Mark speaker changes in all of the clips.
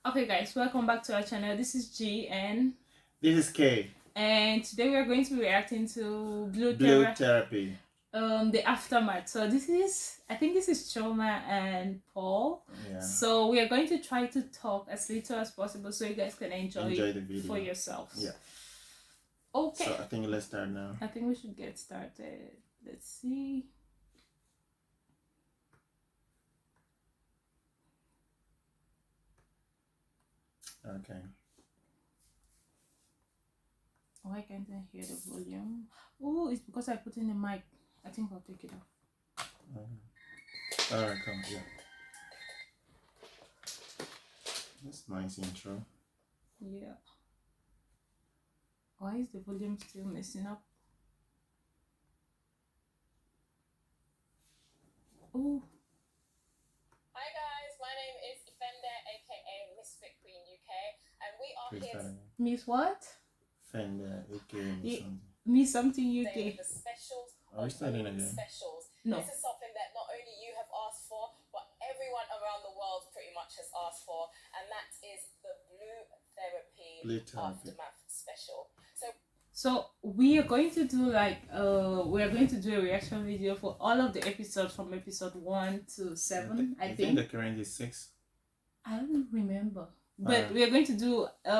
Speaker 1: Okay guys, welcome back to our channel. This is G and
Speaker 2: This is K.
Speaker 1: And today we are going to be reacting to Blue
Speaker 2: Therapy.
Speaker 1: The aftermath. So I think this is Chioma and Paul.
Speaker 2: Yeah.
Speaker 1: So we are going to try to talk as little as possible so you guys can enjoy
Speaker 2: the video
Speaker 1: for yourselves.
Speaker 2: Yeah.
Speaker 1: Okay.
Speaker 2: So I think let's start now.
Speaker 1: I think we should get started. Let's see.
Speaker 2: Okay.
Speaker 1: Why can't I hear the volume? Oh, it's because I put in the mic. I think I'll take it off.
Speaker 2: Alright, come here. That's nice intro.
Speaker 1: Yeah. Why is the volume still messing up? Oh.
Speaker 3: Hi guys, my name is Fender, aka Misfit Queen UK, and we are here to
Speaker 1: Miss what?
Speaker 2: Fender, aka
Speaker 1: Miss something UK.
Speaker 3: the specials.
Speaker 2: Are we starting again?
Speaker 3: Specials.
Speaker 1: No.
Speaker 3: This is something that not only you have asked for, but everyone around the world pretty much has asked for, and that is the Blue Therapy Aftermath special.
Speaker 1: So we are going to do a reaction video for all of the episodes from episode 1 to 7. I think
Speaker 2: the current is 6.
Speaker 1: I don't remember, but we are going to do
Speaker 2: we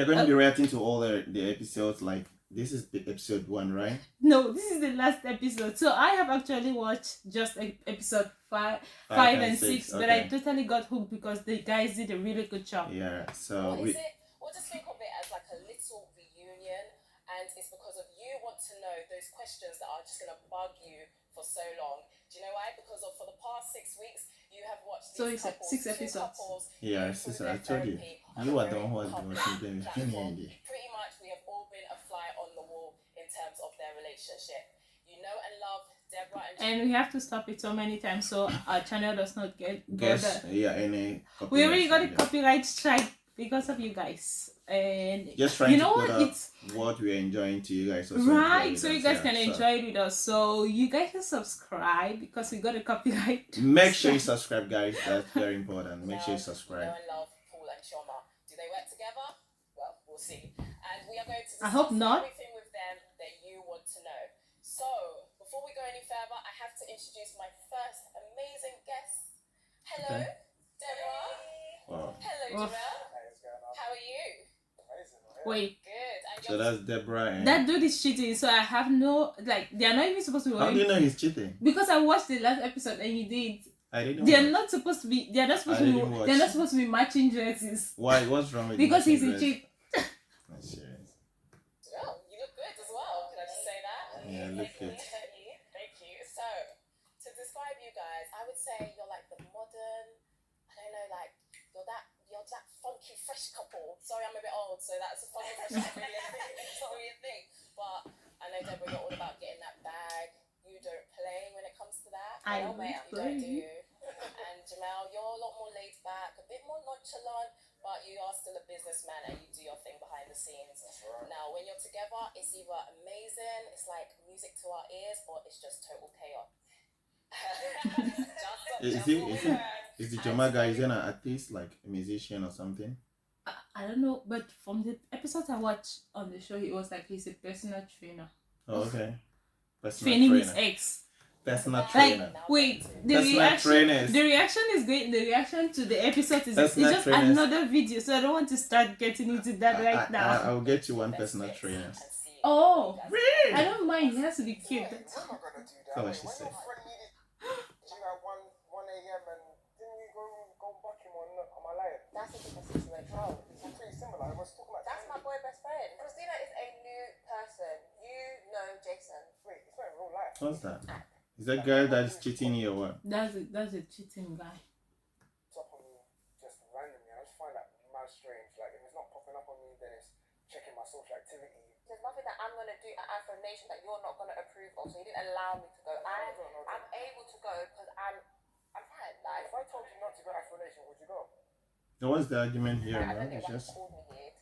Speaker 2: are going to be reacting to all the episodes. Like this is the episode 1, right?
Speaker 1: No, this is the last episode. So I have actually watched just episode 5 and 6, but I totally got hooked because the guys did a really good job.
Speaker 2: Yeah. So
Speaker 3: We'll just think of it as like a little reunion, and it's because of you want to know those questions that are just going to bug you for so long. Do you know why? Because for the past 6 weeks, you have watched these couples,
Speaker 1: 6 episodes.
Speaker 2: Yeah, I told you. You are the one who has been watching them.
Speaker 3: Pretty much, we have all been a fly on the wall in terms of their relationship. You know and love Deborah
Speaker 1: and we have to stop it so many times so our channel does not get
Speaker 2: any.
Speaker 1: We already got a copyright strike because of you guys, and
Speaker 2: just trying to put
Speaker 1: it's
Speaker 2: what we're enjoying to you guys,
Speaker 1: right? So you guys can enjoy it with us. So you guys can subscribe because we got a copyright.
Speaker 2: Make sure you subscribe, guys. That's very important. Make sure you subscribe.
Speaker 3: You know and love Paul and Chioma. Do they work together? Well, we'll see. And we are going to discuss
Speaker 1: I hope not.
Speaker 3: everything with them that you want to know. So before we go any further, I have to introduce my first amazing guest. Hello, Deborah.
Speaker 2: Wow.
Speaker 3: Hello, Jamel. How are you?
Speaker 1: Wait.
Speaker 3: Good. And
Speaker 2: So that's Deborah. And
Speaker 1: that dude is cheating. So I have no they are not even supposed to be.
Speaker 2: How do you know he's cheating?
Speaker 1: Because I watched the last episode and you did.
Speaker 2: I didn't.
Speaker 1: They're not supposed to be. They're not supposed to be matching dresses.
Speaker 2: Why? What's wrong with?
Speaker 1: Because he's a cheat.
Speaker 2: That's serious.
Speaker 3: Well, you look good as well. Can I just say that?
Speaker 2: Yeah, look good.
Speaker 3: Thank you. So, to describe you guys, I would say you're like the modern. I don't know, like you're that funky fresh couple. Sorry, I'm a bit old, so that's a funky fresh couple. It's not really a thing. But I know Deborah, you're all about getting that bag. You don't play when it comes to that.
Speaker 1: I
Speaker 3: don't, mate. You
Speaker 1: play.
Speaker 3: don't, do you? And Jamel, you're a lot more laid back, a bit more nonchalant, but you are still a businessman and you do your thing behind the scenes. Right. Now, when you're together, it's either amazing, it's like music to our ears, or it's just total chaos.
Speaker 2: Is the Jamel guy is he an artist, like a musician or something?
Speaker 1: I don't know, but from the episodes I watched on the show, it was like he's a personal trainer.
Speaker 2: Oh, okay.
Speaker 1: Training his ex.
Speaker 2: Personal trainer.
Speaker 1: Like, wait, the reaction is great. The reaction to the episode is it's just another video, so I don't want to start getting into that right now.
Speaker 2: I'll get you one personal trainer.
Speaker 1: Oh,
Speaker 2: really?
Speaker 1: I don't mind. It has to be cute.
Speaker 2: That's what she said.
Speaker 3: That's a different situation. It's pretty similar. That's my boy best friend. Christina is a new person. You know Jason. Wait, it's not in real life.
Speaker 2: What's that? Is that guy that's cheating you or what?
Speaker 1: That's a cheating guy.
Speaker 4: It's up on me just randomly. I just find that mad strange. Like if it's not popping up on me, then it's checking my social activity.
Speaker 3: There's nothing that I'm gonna do at Afro Nation that you're not gonna approve of. So you didn't allow me to go. I'm able to go because I'm fine. Like
Speaker 4: if I told you not to go Afro Nation, would you go?
Speaker 2: What's the argument here,
Speaker 3: I
Speaker 2: man?
Speaker 3: don't know
Speaker 2: It's
Speaker 3: why
Speaker 2: just
Speaker 3: you called me weird.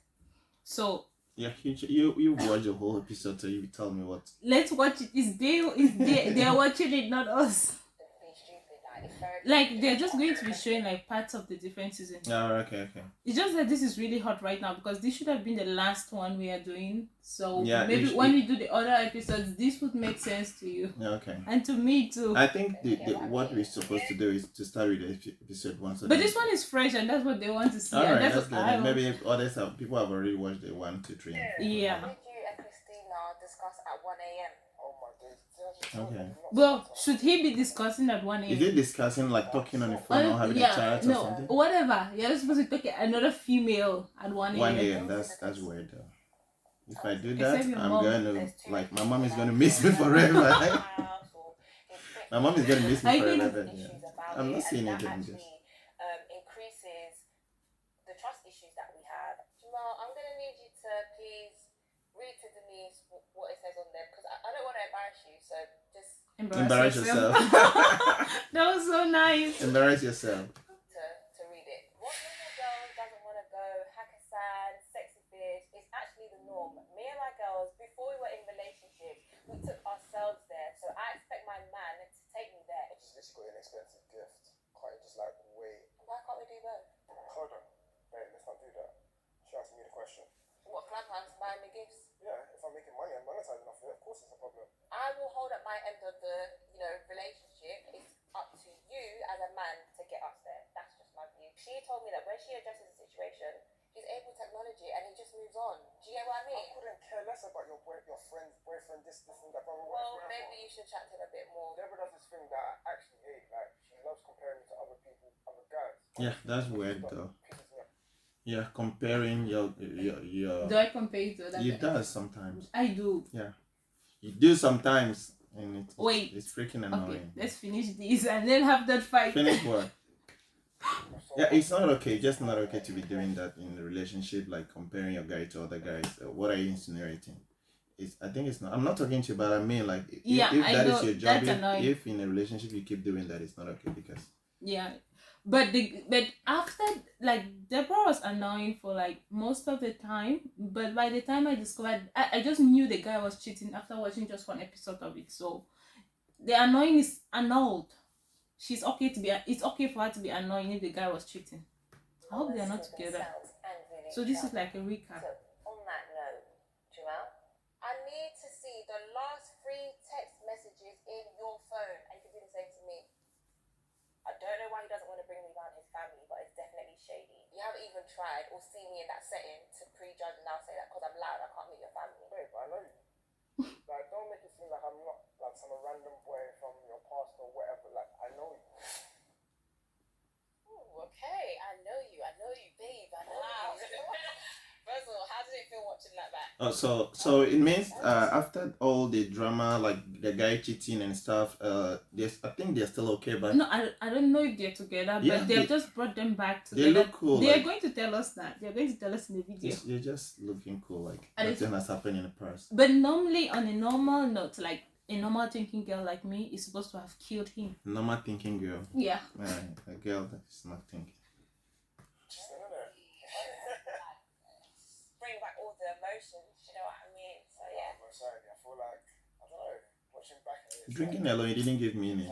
Speaker 1: So
Speaker 2: yeah, you watch the whole episode, so you tell me what.
Speaker 1: Let's watch it. They're watching it, not us.
Speaker 3: Don't be stupid. Like it's very
Speaker 1: Like they're just going to be showing like parts of the different seasons.
Speaker 2: Oh, okay.
Speaker 1: It's just that this is really hot right now because this should have been the last one we are doing. So
Speaker 2: Yeah,
Speaker 1: maybe when we do the other episodes, this would make sense to you.
Speaker 2: Yeah, okay.
Speaker 1: And to me too.
Speaker 2: I think the what we're supposed to do is to start with episode 1. So
Speaker 1: but this one is fresh and that's what they want to see.
Speaker 2: All
Speaker 1: and
Speaker 2: right,
Speaker 1: that's
Speaker 2: that's
Speaker 1: what
Speaker 2: good.
Speaker 1: I
Speaker 2: And maybe if others people have already watched the 1, 2, 3.
Speaker 1: Yeah.
Speaker 3: What did you and Christina discuss at 1 a.m.?
Speaker 4: Oh my days. Did I just tell
Speaker 2: Okay.
Speaker 4: you not
Speaker 1: Well,
Speaker 4: to-
Speaker 1: should he be discussing at 1 a.m.?
Speaker 2: Is it discussing like talking on the phone or having a chat or
Speaker 1: no,
Speaker 2: something?
Speaker 1: whatever. You're supposed to talk to another female at 1 a.m.
Speaker 2: 1 a.m. That's weird though. If I do that,
Speaker 1: Except your
Speaker 2: I'm
Speaker 1: mom.
Speaker 2: gonna like my mom is gonna miss me forever. My mom is gonna miss me
Speaker 1: I think-
Speaker 2: forever. Yeah. I'm not seeing it
Speaker 3: that
Speaker 2: in
Speaker 3: actually
Speaker 2: this.
Speaker 3: increases the trust issues that we have. Jamel, I'm going to need you to please read to Denise what it says on there because I don't want to embarrass you, so just
Speaker 2: Embarrass yourself.
Speaker 1: That was so nice.
Speaker 2: Embarrass yourself.
Speaker 3: to read it. What normal girl doesn't want to go Hakkasan, sexy fish is actually the norm. Me and my girls, before we were in relationships, we took ourselves there, so I expect my man to take me there.
Speaker 4: I just literally got an expensive gift. Can't you just like wait?
Speaker 3: Why can't we do both?
Speaker 4: Hold on. Babe, let's not do that. She asked me the question.
Speaker 3: What, can I plan to buy me gifts?
Speaker 4: Yeah, if I'm making money and monetizing off it, of course it's a problem.
Speaker 3: I will hold up my end of the, relationship. It's up to you as a man to get us there. That's just my view. She told me that when she addresses the situation, he's able to acknowledge it and he just moves on. Do you get what I
Speaker 4: I
Speaker 3: mean?
Speaker 4: couldn't care less about your friend's boyfriend, this and that, blah, blah,
Speaker 3: Well,
Speaker 4: whatever.
Speaker 3: maybe you should chat to him a bit more.
Speaker 4: Deborah does this thing that I actually hate. Like, she loves comparing me to other people, other guys.
Speaker 2: Yeah, that's weird though.
Speaker 4: Pisses me off.
Speaker 2: Yeah, comparing your
Speaker 1: Do I compare it to that?
Speaker 2: you does sometimes.
Speaker 1: I do.
Speaker 2: You do sometimes and
Speaker 1: Wait.
Speaker 2: it's freaking
Speaker 1: Okay,
Speaker 2: annoying.
Speaker 1: let's finish this and then have that fight.
Speaker 2: Finish what?
Speaker 4: So,
Speaker 2: Yeah, it's not okay. Just not okay to be doing that in a relationship, like comparing your guy to other guys. What are you insinuating? I think it's not. I'm not talking to you, but I mean, like,
Speaker 1: Yeah,
Speaker 2: if
Speaker 1: I
Speaker 2: that is
Speaker 1: know,
Speaker 2: your job,
Speaker 1: that's annoying.
Speaker 2: if in a relationship you keep doing that, it's not okay because.
Speaker 1: Yeah, but after like Deborah was annoying for like most of the time, but by the time I discovered, I just knew the guy was cheating after watching just one episode of it. So the annoying is annulled. It's okay for her to be annoying if the guy was cheating. I hope they are not together. So this is like a recap.
Speaker 3: So, on that note, Jamel, I need to see the last 3 text messages in your phone. And you can do the same to me. I don't know why he doesn't want to bring me around his family, but it's definitely shady. You haven't even tried or seen me in that setting to prejudge and now say that because I'm loud, I can't meet your family.
Speaker 4: babe, I know you. Like, don't make it seem like I'm not like some random boy from your past or whatever. Like, I know you.
Speaker 3: Ooh, okay, I know you, babe, I know you. First of all, how did it feel watching that back?
Speaker 2: Oh, so it means after all the drama, like the guy cheating and stuff, I think they're still okay, but
Speaker 1: No, I don't know if they're together,
Speaker 2: Yeah,
Speaker 1: but they've
Speaker 2: they-
Speaker 1: just brought them back
Speaker 2: they
Speaker 1: together.
Speaker 2: look cool.
Speaker 1: They are
Speaker 2: Like,
Speaker 1: going to tell us that. They're going to tell us in the video.
Speaker 2: they're just looking cool, like
Speaker 1: And
Speaker 2: nothing has happened in the past.
Speaker 1: But normally, on a normal note, like a normal thinking girl like me is supposed to have killed him.
Speaker 2: Normal thinking girl,
Speaker 1: Yeah.
Speaker 2: a girl that is not thinking.
Speaker 4: Just no, no.
Speaker 3: Bring back all the emotions, you know what I mean? So yeah.
Speaker 4: I'm sorry, I feel like, I don't know, watching back at it.
Speaker 2: Drinking alone, you didn't give me any.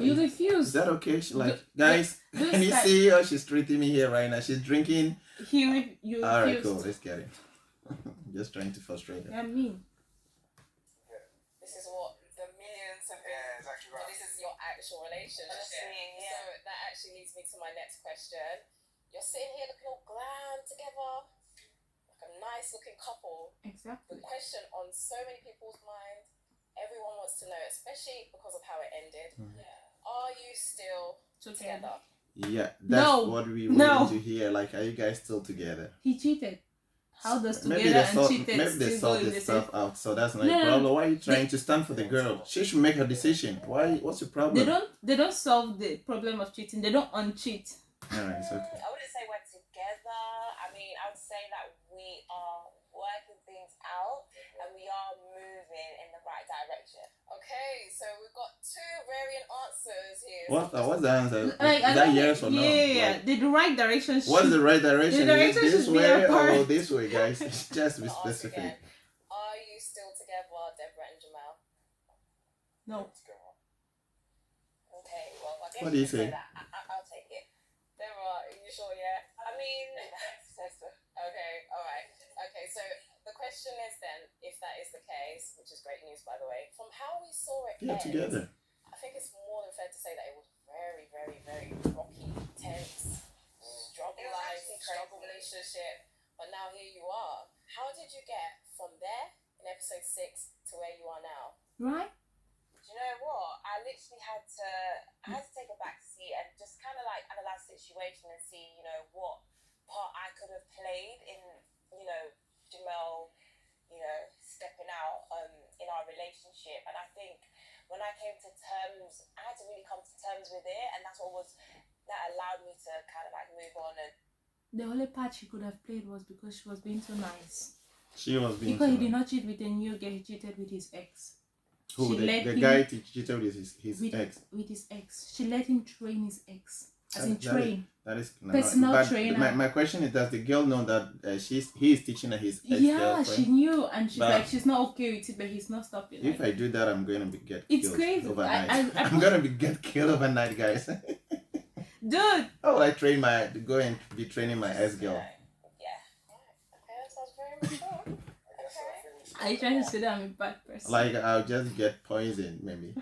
Speaker 1: You refuse.
Speaker 2: Is that okay? Like,
Speaker 1: Do-
Speaker 2: guys,
Speaker 1: do
Speaker 2: can you
Speaker 1: start-
Speaker 2: see how she's treating me here right now? She's drinking.
Speaker 1: You
Speaker 2: All right,
Speaker 1: refused.
Speaker 2: cool. Let's get it. Just trying to frustrate her.
Speaker 1: I mean,
Speaker 3: This is what the millions have been.
Speaker 4: Yeah, exactly
Speaker 3: But
Speaker 4: right.
Speaker 3: this is your actual relationship. So that actually leads me to my next question. You're sitting here looking all glam together, like a nice looking couple. The
Speaker 1: exactly.
Speaker 3: question on so many people's minds, everyone wants to know, especially because of how it ended. Are you still together?
Speaker 2: Yeah, that's
Speaker 1: No.
Speaker 2: what we
Speaker 1: No.
Speaker 2: wanted to hear. Like, are you guys still together?
Speaker 1: He cheated. How does
Speaker 2: Maybe
Speaker 1: together
Speaker 2: they
Speaker 1: and
Speaker 2: sort,
Speaker 1: cheated
Speaker 2: maybe they
Speaker 1: still go
Speaker 2: sort
Speaker 1: in
Speaker 2: this
Speaker 1: the same?
Speaker 2: stuff out. So that's not
Speaker 1: No,
Speaker 2: a
Speaker 1: no,
Speaker 2: problem. Why are you trying to stand for the girl? She should make her decision. Why? What's the problem?
Speaker 1: They don't solve the problem of cheating. They don't uncheat.
Speaker 2: Alright, it's okay.
Speaker 3: I wouldn't say we're together. I mean, I would say that we are working things out and we are moving in the right direction. Okay, so we've got 2 varying answers here.
Speaker 2: What's the answer?
Speaker 1: Like,
Speaker 2: Is
Speaker 1: I
Speaker 2: that
Speaker 1: don't
Speaker 2: yes
Speaker 1: think-
Speaker 2: or no?
Speaker 1: Yeah,
Speaker 2: Like,
Speaker 1: the right direction.
Speaker 2: what's the right direction?
Speaker 1: The
Speaker 2: Is
Speaker 1: direction
Speaker 2: it this
Speaker 1: should be
Speaker 2: way
Speaker 1: apart.
Speaker 2: or this way, guys? Just be
Speaker 3: I'll ask
Speaker 2: specific.
Speaker 3: again. Are you still together, Deborah and Jamel?
Speaker 1: No.
Speaker 3: Okay, well, I guess
Speaker 2: What do you
Speaker 3: can say
Speaker 2: say?
Speaker 3: that. I'll take it. Deborah, are you sure? Yeah. I mean, okay, all right. Okay, so the question is then, if that is the case, which is great news by the way, from how we saw it
Speaker 2: Yeah,
Speaker 3: end,
Speaker 2: together.
Speaker 3: I think it's more than fair to say that it was very, very, very rocky, tense, struggle life, struggle relationship. But now here you are. How did you get from there in episode 6 to where you are now?
Speaker 1: Right?
Speaker 5: Do you know what? I literally had to take a back seat and just kind of like analyze the situation and see, what part I could have played in, Jamel, stepping out in our relationship. And I think when I came to terms, I had to really come to terms with it, and that allowed me to kind of like move on. And
Speaker 1: The only part she could have played was because she was being too nice.
Speaker 2: She was being.
Speaker 1: Because he did not cheat with a new girl, he cheated with his ex.
Speaker 2: Who
Speaker 1: She let
Speaker 2: the
Speaker 1: him-
Speaker 2: guy cheated with his
Speaker 1: with,
Speaker 2: ex.
Speaker 1: with his ex. She let him train his ex. As in
Speaker 2: That-
Speaker 1: train.
Speaker 2: That is
Speaker 1: Personal
Speaker 2: but
Speaker 1: trainer.
Speaker 2: My question is, does the girl know that he is teaching her his ex
Speaker 1: Yeah,
Speaker 2: girlfriend?
Speaker 1: she knew, and she's
Speaker 2: But-
Speaker 1: like, she's not okay with it, but he's not stopping.
Speaker 2: If I do that, I'm going to get
Speaker 1: It's
Speaker 2: killed
Speaker 1: crazy.
Speaker 2: overnight.
Speaker 1: I-
Speaker 2: I'm going to get killed overnight, guys.
Speaker 1: Dude,
Speaker 2: How will I go and be training my ex girl?
Speaker 5: yeah.
Speaker 3: Okay, that sounds very mature.
Speaker 4: I guess I think
Speaker 1: are you trying to say that I'm a bad person?
Speaker 2: Like I'll just get poisoned, maybe.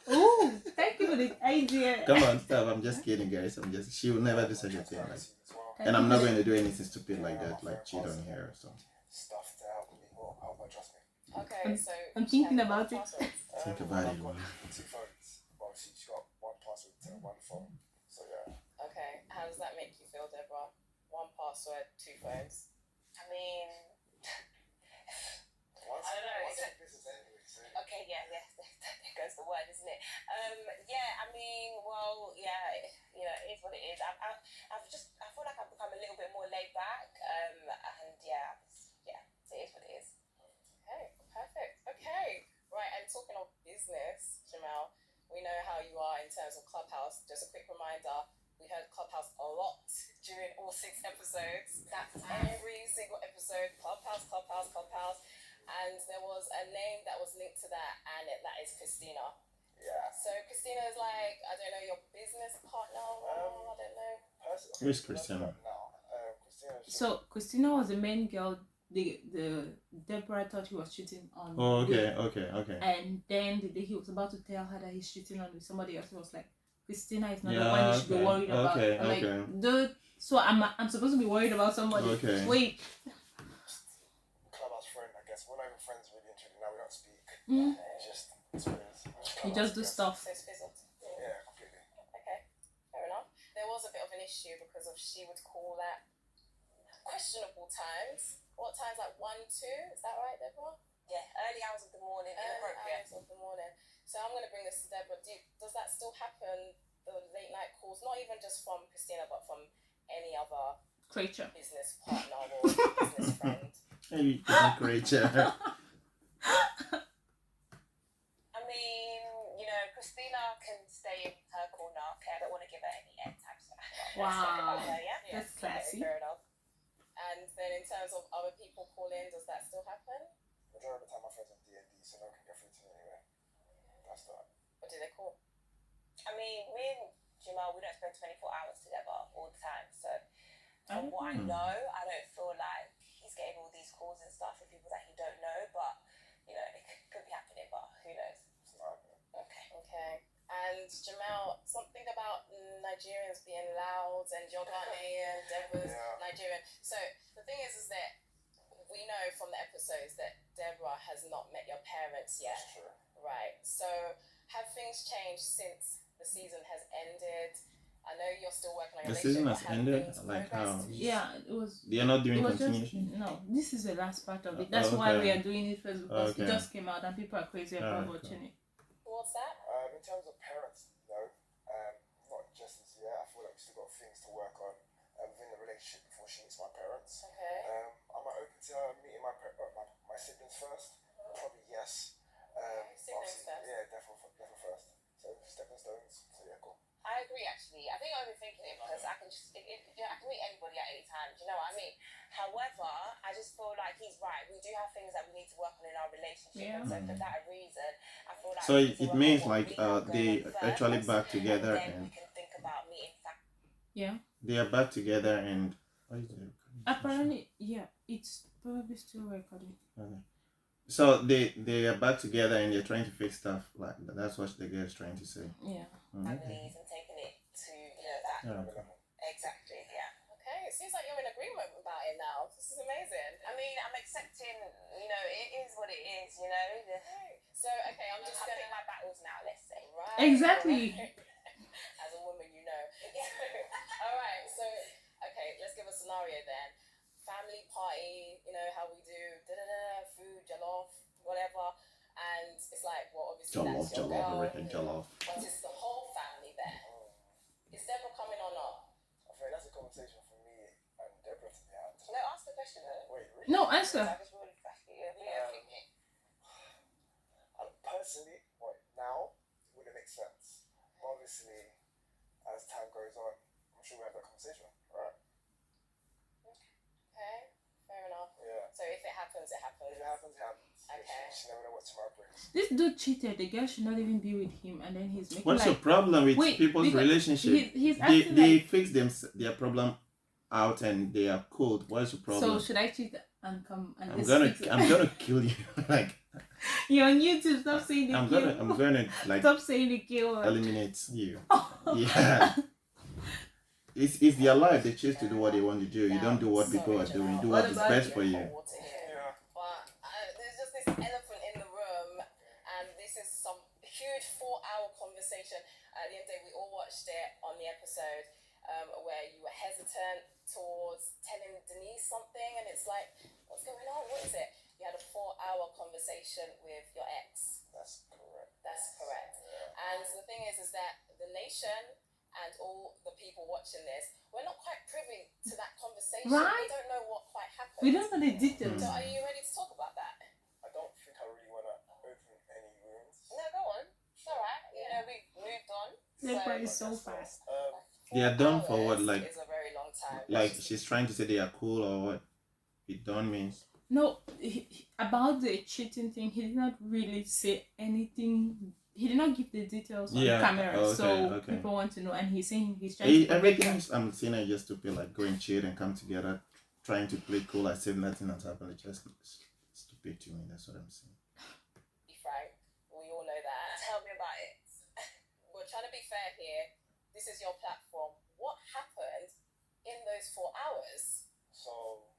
Speaker 1: Oh, thank you for the idea.
Speaker 2: Come on, stop. I'm just kidding, guys. She will never do such a thing. Like,
Speaker 4: as well.
Speaker 2: and I'm not going to do anything stupid like that, like cheat on her or something.
Speaker 4: Stuff to help me. Well, help her trust me.
Speaker 3: Okay, so
Speaker 1: I'm thinking
Speaker 3: she has
Speaker 1: about it.
Speaker 3: passwords.
Speaker 2: Think about it,
Speaker 4: I've got
Speaker 2: man.
Speaker 4: 2 phones. Well, she's got 1 password to 1 phone. So yeah.
Speaker 3: Okay, how does that make you feel, Deborah? 1 password, 2 phones.
Speaker 5: I mean,
Speaker 4: Once,
Speaker 5: I don't know,
Speaker 4: once
Speaker 5: is
Speaker 4: in business anyway, so
Speaker 5: okay, yeah, there goes the word, isn't it? Yeah, I mean, well, yeah, it is what it is. I feel like I've become a little bit more laid back, and yeah, it is what it is.
Speaker 3: Okay, perfect. Okay, right, and talking of business, Jamel, we know how you are in terms of Clubhouse. Just a quick reminder, we heard Clubhouse a lot during all 6 episodes. That's every single episode, Clubhouse. And there was a name that was linked to that, and that is Christina.
Speaker 4: yeah.
Speaker 3: So Christina is like, I don't know, your business partner, or I don't know.
Speaker 2: Who's Christina?
Speaker 4: Now, Christina.
Speaker 1: So Christina was the main girl. The Deborah thought he was cheating on.
Speaker 2: Oh, okay,
Speaker 1: with.
Speaker 2: okay.
Speaker 1: And then the day he was about to tell her that he's cheating on with somebody else, he was like, Christina is not the
Speaker 2: Yeah,
Speaker 1: one you should be
Speaker 2: okay,
Speaker 1: worried about.
Speaker 2: okay,
Speaker 1: I'm like,
Speaker 2: okay.
Speaker 1: dude, so I'm supposed to be worried about somebody.
Speaker 2: Okay.
Speaker 1: Wait.
Speaker 4: Clubhouse friend, I guess. We're not even friends really and truly now. We don't speak.
Speaker 1: Mm.
Speaker 4: It's just, it's what it is.
Speaker 1: You just do stuff.
Speaker 3: So it's fizzled.
Speaker 4: Yeah, completely.
Speaker 3: Okay, fair enough. There was a bit of an issue because of she would call at questionable times. What times? Like 1, 2? Is that right, Deborah?
Speaker 5: Yeah, early hours of the morning,
Speaker 3: Early
Speaker 5: inappropriate.
Speaker 3: hours of the morning. So I'm going to bring this to Deborah. Does that still happen? The late night calls, not even just from Christina, but from any other
Speaker 1: Creature.
Speaker 3: business partner or business friend.
Speaker 2: Hey, creature.
Speaker 5: I mean, Christina can stay in her corner. Okay, I don't want to give her any airtime. So
Speaker 1: Wow.
Speaker 5: yeah.
Speaker 1: That's classy.
Speaker 3: Fair enough. And then in terms of other people calling, does that still happen?
Speaker 4: Majority of the time, my friends are D&D, so no one can get through to me anyway. That's that.
Speaker 3: Or do they call?
Speaker 5: I mean, me and Jamel, we don't spend 24 hours together all the time. So, from what I know, I don't feel like he's getting all these calls and stuff from people that he don't know. But, it could be happening, but who knows?
Speaker 4: It's not happening.
Speaker 3: Okay. And Jamel, something about Nigerians being loud and you're Ghanaian, Deborah's
Speaker 4: Yeah.
Speaker 3: Nigerian. So the thing is that we know from the episodes that Deborah has not met your parents yet,
Speaker 4: It's true.
Speaker 3: right? So have things changed since the season has ended? I know you're still working on your
Speaker 2: The season
Speaker 3: relationship,
Speaker 2: has
Speaker 3: but have
Speaker 2: ended?
Speaker 3: things
Speaker 2: Like
Speaker 3: progressed?
Speaker 2: how?
Speaker 1: Yeah, it was.
Speaker 2: They're not
Speaker 1: It
Speaker 2: doing
Speaker 1: was just
Speaker 2: continuation.
Speaker 1: no. This is the last part of it. That's
Speaker 2: Oh,
Speaker 1: why
Speaker 2: okay.
Speaker 1: we are doing it first because
Speaker 2: Okay.
Speaker 1: it just came out and people are crazy about
Speaker 2: Okay.
Speaker 1: watching it.
Speaker 3: What's that?
Speaker 4: In terms of parents, no. Not just as yet. I feel like we still got things to work on within the relationship before she meets my parents.
Speaker 3: Okay.
Speaker 4: Am I open to her meeting my siblings first? Probably yes.
Speaker 3: Siblings
Speaker 4: Obviously,
Speaker 3: first.
Speaker 4: Yeah, definitely first. So stepping stones. So yeah, cool.
Speaker 5: I agree, actually. I think I'm overthinking it because I can I can meet anybody at any time. Do you know what I mean? However, I just feel like he's right. We do have things that we need to work on in our relationship,
Speaker 1: Yeah.
Speaker 5: and so for that reason, I feel like
Speaker 2: So
Speaker 5: we need to
Speaker 2: it
Speaker 5: work on
Speaker 2: means
Speaker 5: what
Speaker 2: like
Speaker 5: we have
Speaker 2: they
Speaker 5: going on
Speaker 2: actually
Speaker 5: first,
Speaker 2: back together
Speaker 5: and then
Speaker 2: and
Speaker 5: we can think about meeting
Speaker 1: Yeah.
Speaker 2: they are back together and what is it?
Speaker 1: Apparently, yeah, it's probably still recording.
Speaker 2: Okay. So they are back together and they're trying to fix stuff. Like that's what the girl is trying to say.
Speaker 1: Yeah.
Speaker 5: families and taking it to that.
Speaker 2: Yeah, okay.
Speaker 5: Exactly, yeah.
Speaker 3: Okay, it seems like you're in agreement about it now. This is amazing.
Speaker 5: I mean, I'm accepting. It is what it is.
Speaker 3: Right. So, okay, I'm just
Speaker 5: I'm
Speaker 3: gonna.
Speaker 5: picking my battles now. Let's say.
Speaker 3: Right.
Speaker 1: Exactly.
Speaker 3: right. As a woman, you know. All right. So, okay, let's give a scenario then. Family party. How we do food, jollof, whatever. And it's like, well, obviously that's your girl,
Speaker 2: everything jollof.
Speaker 3: but it's the whole family there. Is Deborah coming or not?
Speaker 4: I think that's a conversation for me and Deborah to be had.
Speaker 5: No, ask the question though.
Speaker 4: Wait, really?
Speaker 1: No, answer.
Speaker 5: I just really fascinated.
Speaker 4: Personally, now it wouldn't make sense. But obviously, as time goes on, I'm sure we have that conversation, right?
Speaker 3: Okay, fair enough.
Speaker 4: Yeah.
Speaker 3: So if it happens, it happens.
Speaker 4: If it happens, it happens.
Speaker 3: Okay.
Speaker 4: You just never know what tomorrow brings.
Speaker 1: This dude cheated. The girl should not even be with him, and then he's making
Speaker 2: What's your
Speaker 1: like
Speaker 2: problem with
Speaker 1: Wait,
Speaker 2: people's
Speaker 1: because
Speaker 2: relationship?
Speaker 1: he's
Speaker 2: They
Speaker 1: acting
Speaker 2: they
Speaker 1: like.
Speaker 2: fix their problem out and they are cold. What's your problem?
Speaker 1: So should I cheat and come and
Speaker 2: I'm
Speaker 1: just
Speaker 2: gonna
Speaker 1: fix it?
Speaker 2: I'm gonna kill you. Like
Speaker 1: You're on YouTube. Stop saying the
Speaker 2: I'm
Speaker 1: kill.
Speaker 2: gonna like
Speaker 1: Stop saying the kill.
Speaker 2: eliminate you. Yeah. It's their life. They choose to do what they want to do. You don't do what people are doing. Do what is best for you.
Speaker 4: Yeah.
Speaker 3: But there's just this elephant in the room, and this is some huge 4-hour conversation. At the end of the day, we all watched it on the episode where you were hesitant towards telling Denise something, and it's like, what's going on? What is it? You had a 4-hour conversation with your ex.
Speaker 4: That's correct.
Speaker 3: That's correct. And the thing is that the nation and all the people watching this, we're not quite privy to that conversation.
Speaker 1: Right.
Speaker 3: We don't know what quite happened.
Speaker 1: We don't know the details.
Speaker 3: So are you ready to talk about that?
Speaker 4: I don't think I really want to open any wounds.
Speaker 5: No, go on. It's alright. We've moved on.
Speaker 1: Deborah is
Speaker 4: I
Speaker 1: so
Speaker 4: guess not.
Speaker 1: fast.
Speaker 2: They are done for what?
Speaker 3: 4
Speaker 2: Like
Speaker 3: hours is a very long time.
Speaker 2: she's trying to say they are cool or what? It done means.
Speaker 1: No, about the cheating thing, he did not really say anything. He did not give the details on
Speaker 2: Yeah,
Speaker 1: camera,
Speaker 2: okay,
Speaker 1: so
Speaker 2: okay.
Speaker 1: people want to know. And he's saying he's trying to protect
Speaker 2: Everything
Speaker 1: them.
Speaker 2: I'm seeing are just stupid, like going chill and come together, trying to play cool as if nothing has happened. It's just stupid to me. That's what I'm saying.
Speaker 3: Be frank. We all know that.
Speaker 5: Tell me about it.
Speaker 3: We're trying to be fair here. This is your platform. What happened in those 4 hours?
Speaker 4: So,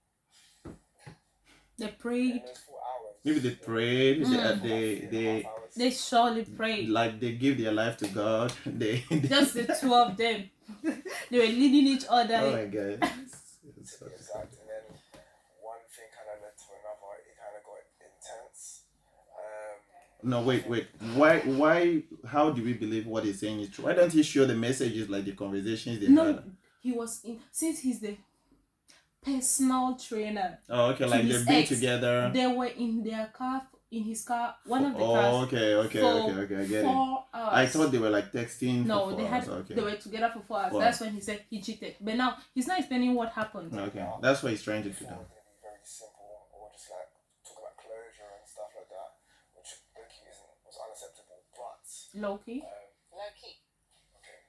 Speaker 1: They
Speaker 4: in
Speaker 1: prayed.
Speaker 4: those 4 hours.
Speaker 2: Maybe they prayed.
Speaker 1: They surely prayed.
Speaker 2: Like they give their life to God. They
Speaker 1: Just the two of them. They were leading each other.
Speaker 2: Oh my God. It's so
Speaker 4: Exact. And then one thing kind of led to another. It kind of got intense.
Speaker 2: No, wait. Why? How do we believe what he's saying is true? Why don't he show the messages, like the conversations they
Speaker 1: No,
Speaker 2: had?
Speaker 1: he was in, since he's the personal trainer.
Speaker 2: Oh, okay.
Speaker 1: to
Speaker 2: Like
Speaker 1: his
Speaker 2: they've been
Speaker 1: ex.
Speaker 2: together.
Speaker 1: They were in their car, in his car, one of the
Speaker 2: Oh,
Speaker 1: cars.
Speaker 2: okay. I get it.
Speaker 1: 4 hours.
Speaker 2: I thought they were like texting.
Speaker 1: No,
Speaker 2: for 4
Speaker 1: they had.
Speaker 2: hours. Okay.
Speaker 1: They were together for 4 hours.
Speaker 2: Wow.
Speaker 1: That's when he said he cheated. But now he's not explaining what happened.
Speaker 2: Okay, that's what he's trying to do.
Speaker 4: Before it can be very simple, or just like talk about closure and stuff like that, which low-key was unacceptable. But
Speaker 1: Low-key.
Speaker 5: Low key.
Speaker 4: okay,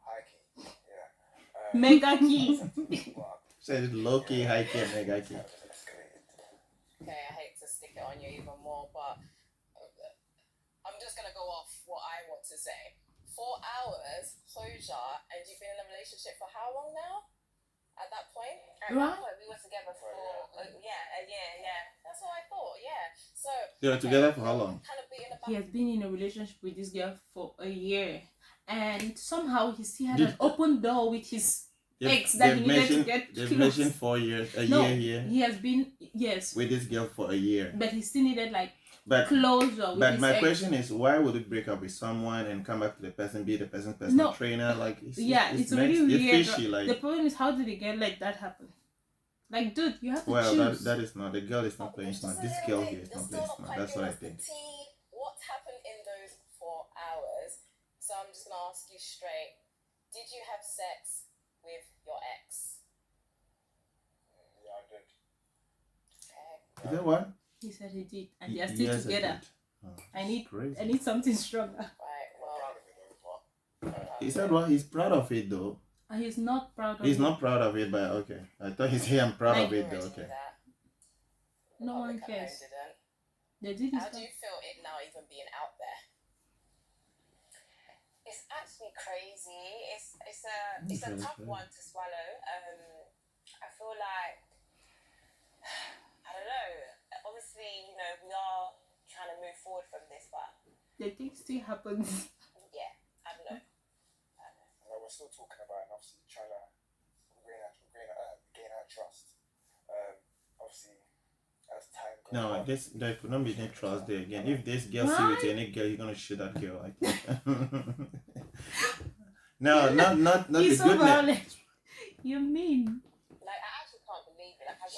Speaker 4: high-key, yeah.
Speaker 1: Mega key.
Speaker 4: But
Speaker 2: Said low key, high key, mega key.
Speaker 4: it escalated.
Speaker 3: Okay, I hate to stick it on you even more, but I'm just going to go off what I want to say. 4 hours, closure, and you've been in a relationship for how long now? At that point?
Speaker 5: At
Speaker 1: Right.
Speaker 5: one point, we were together for a year.
Speaker 3: That's what I thought, yeah. So
Speaker 2: They were together for how long?
Speaker 3: kind of being about
Speaker 1: He has been in a relationship with this girl for a year, and somehow he still had
Speaker 2: Did-
Speaker 1: an open door with his ex that he needed to get
Speaker 2: They've
Speaker 1: close.
Speaker 2: mentioned 4 years, a
Speaker 1: No,
Speaker 2: year here
Speaker 1: he has been
Speaker 2: with this girl for a year.
Speaker 1: but he still needed like
Speaker 2: But
Speaker 1: closure with
Speaker 2: but
Speaker 1: his
Speaker 2: my
Speaker 1: ex.
Speaker 2: question is, why would you break up with someone and come back to the person, be the person's personal
Speaker 1: No.
Speaker 2: trainer? Like it's
Speaker 1: really
Speaker 2: it's
Speaker 1: weird.
Speaker 2: fishy. Like
Speaker 1: The problem is, how did the girl let that happen? Like, dude, you have to
Speaker 2: well,
Speaker 1: choose.
Speaker 2: that is not the girl is not playing smart. This girl here is not playing smart. That's what I think.
Speaker 3: What happened in those 4 hours? So I'm just gonna ask you straight. Did you have sex with your ex?
Speaker 4: Yeah, I did.
Speaker 3: Okay.
Speaker 2: Is that what?
Speaker 1: He said he did, and they are still
Speaker 2: Yes, I
Speaker 1: together.
Speaker 2: did. Oh,
Speaker 1: I need
Speaker 2: crazy.
Speaker 1: I need something stronger.
Speaker 3: Right.
Speaker 4: I'm
Speaker 3: Well,
Speaker 4: proud of it though, but
Speaker 2: He said what? He's proud of it though.
Speaker 1: And he's not proud of
Speaker 2: He's
Speaker 1: it.
Speaker 2: not proud of it, but okay. I thought he said I'm proud
Speaker 1: Like-
Speaker 2: of
Speaker 3: you
Speaker 2: it though.
Speaker 3: already
Speaker 2: Okay.
Speaker 3: knew that.
Speaker 1: No
Speaker 3: The
Speaker 1: one
Speaker 3: public at home
Speaker 1: cares.
Speaker 3: didn't.
Speaker 1: They did
Speaker 3: How
Speaker 1: his
Speaker 3: do you feel it now even being out there?
Speaker 5: It's actually crazy. It's a tough one to swallow. I feel like I don't know. Obviously, you know, we are trying to move forward from this, but
Speaker 1: the thing still happens.
Speaker 5: yeah, I don't know.
Speaker 4: we're still talking about it and obviously trying to gain her trust. Obviously, as time goes
Speaker 2: No,
Speaker 4: on.
Speaker 2: there could not be any trust there again. If this girl see with any girl, you're gonna shoot that girl. I think. No, not the
Speaker 1: He's so
Speaker 2: goodness.
Speaker 1: violent. You mean?
Speaker 5: Like I actually can't believe it. Like I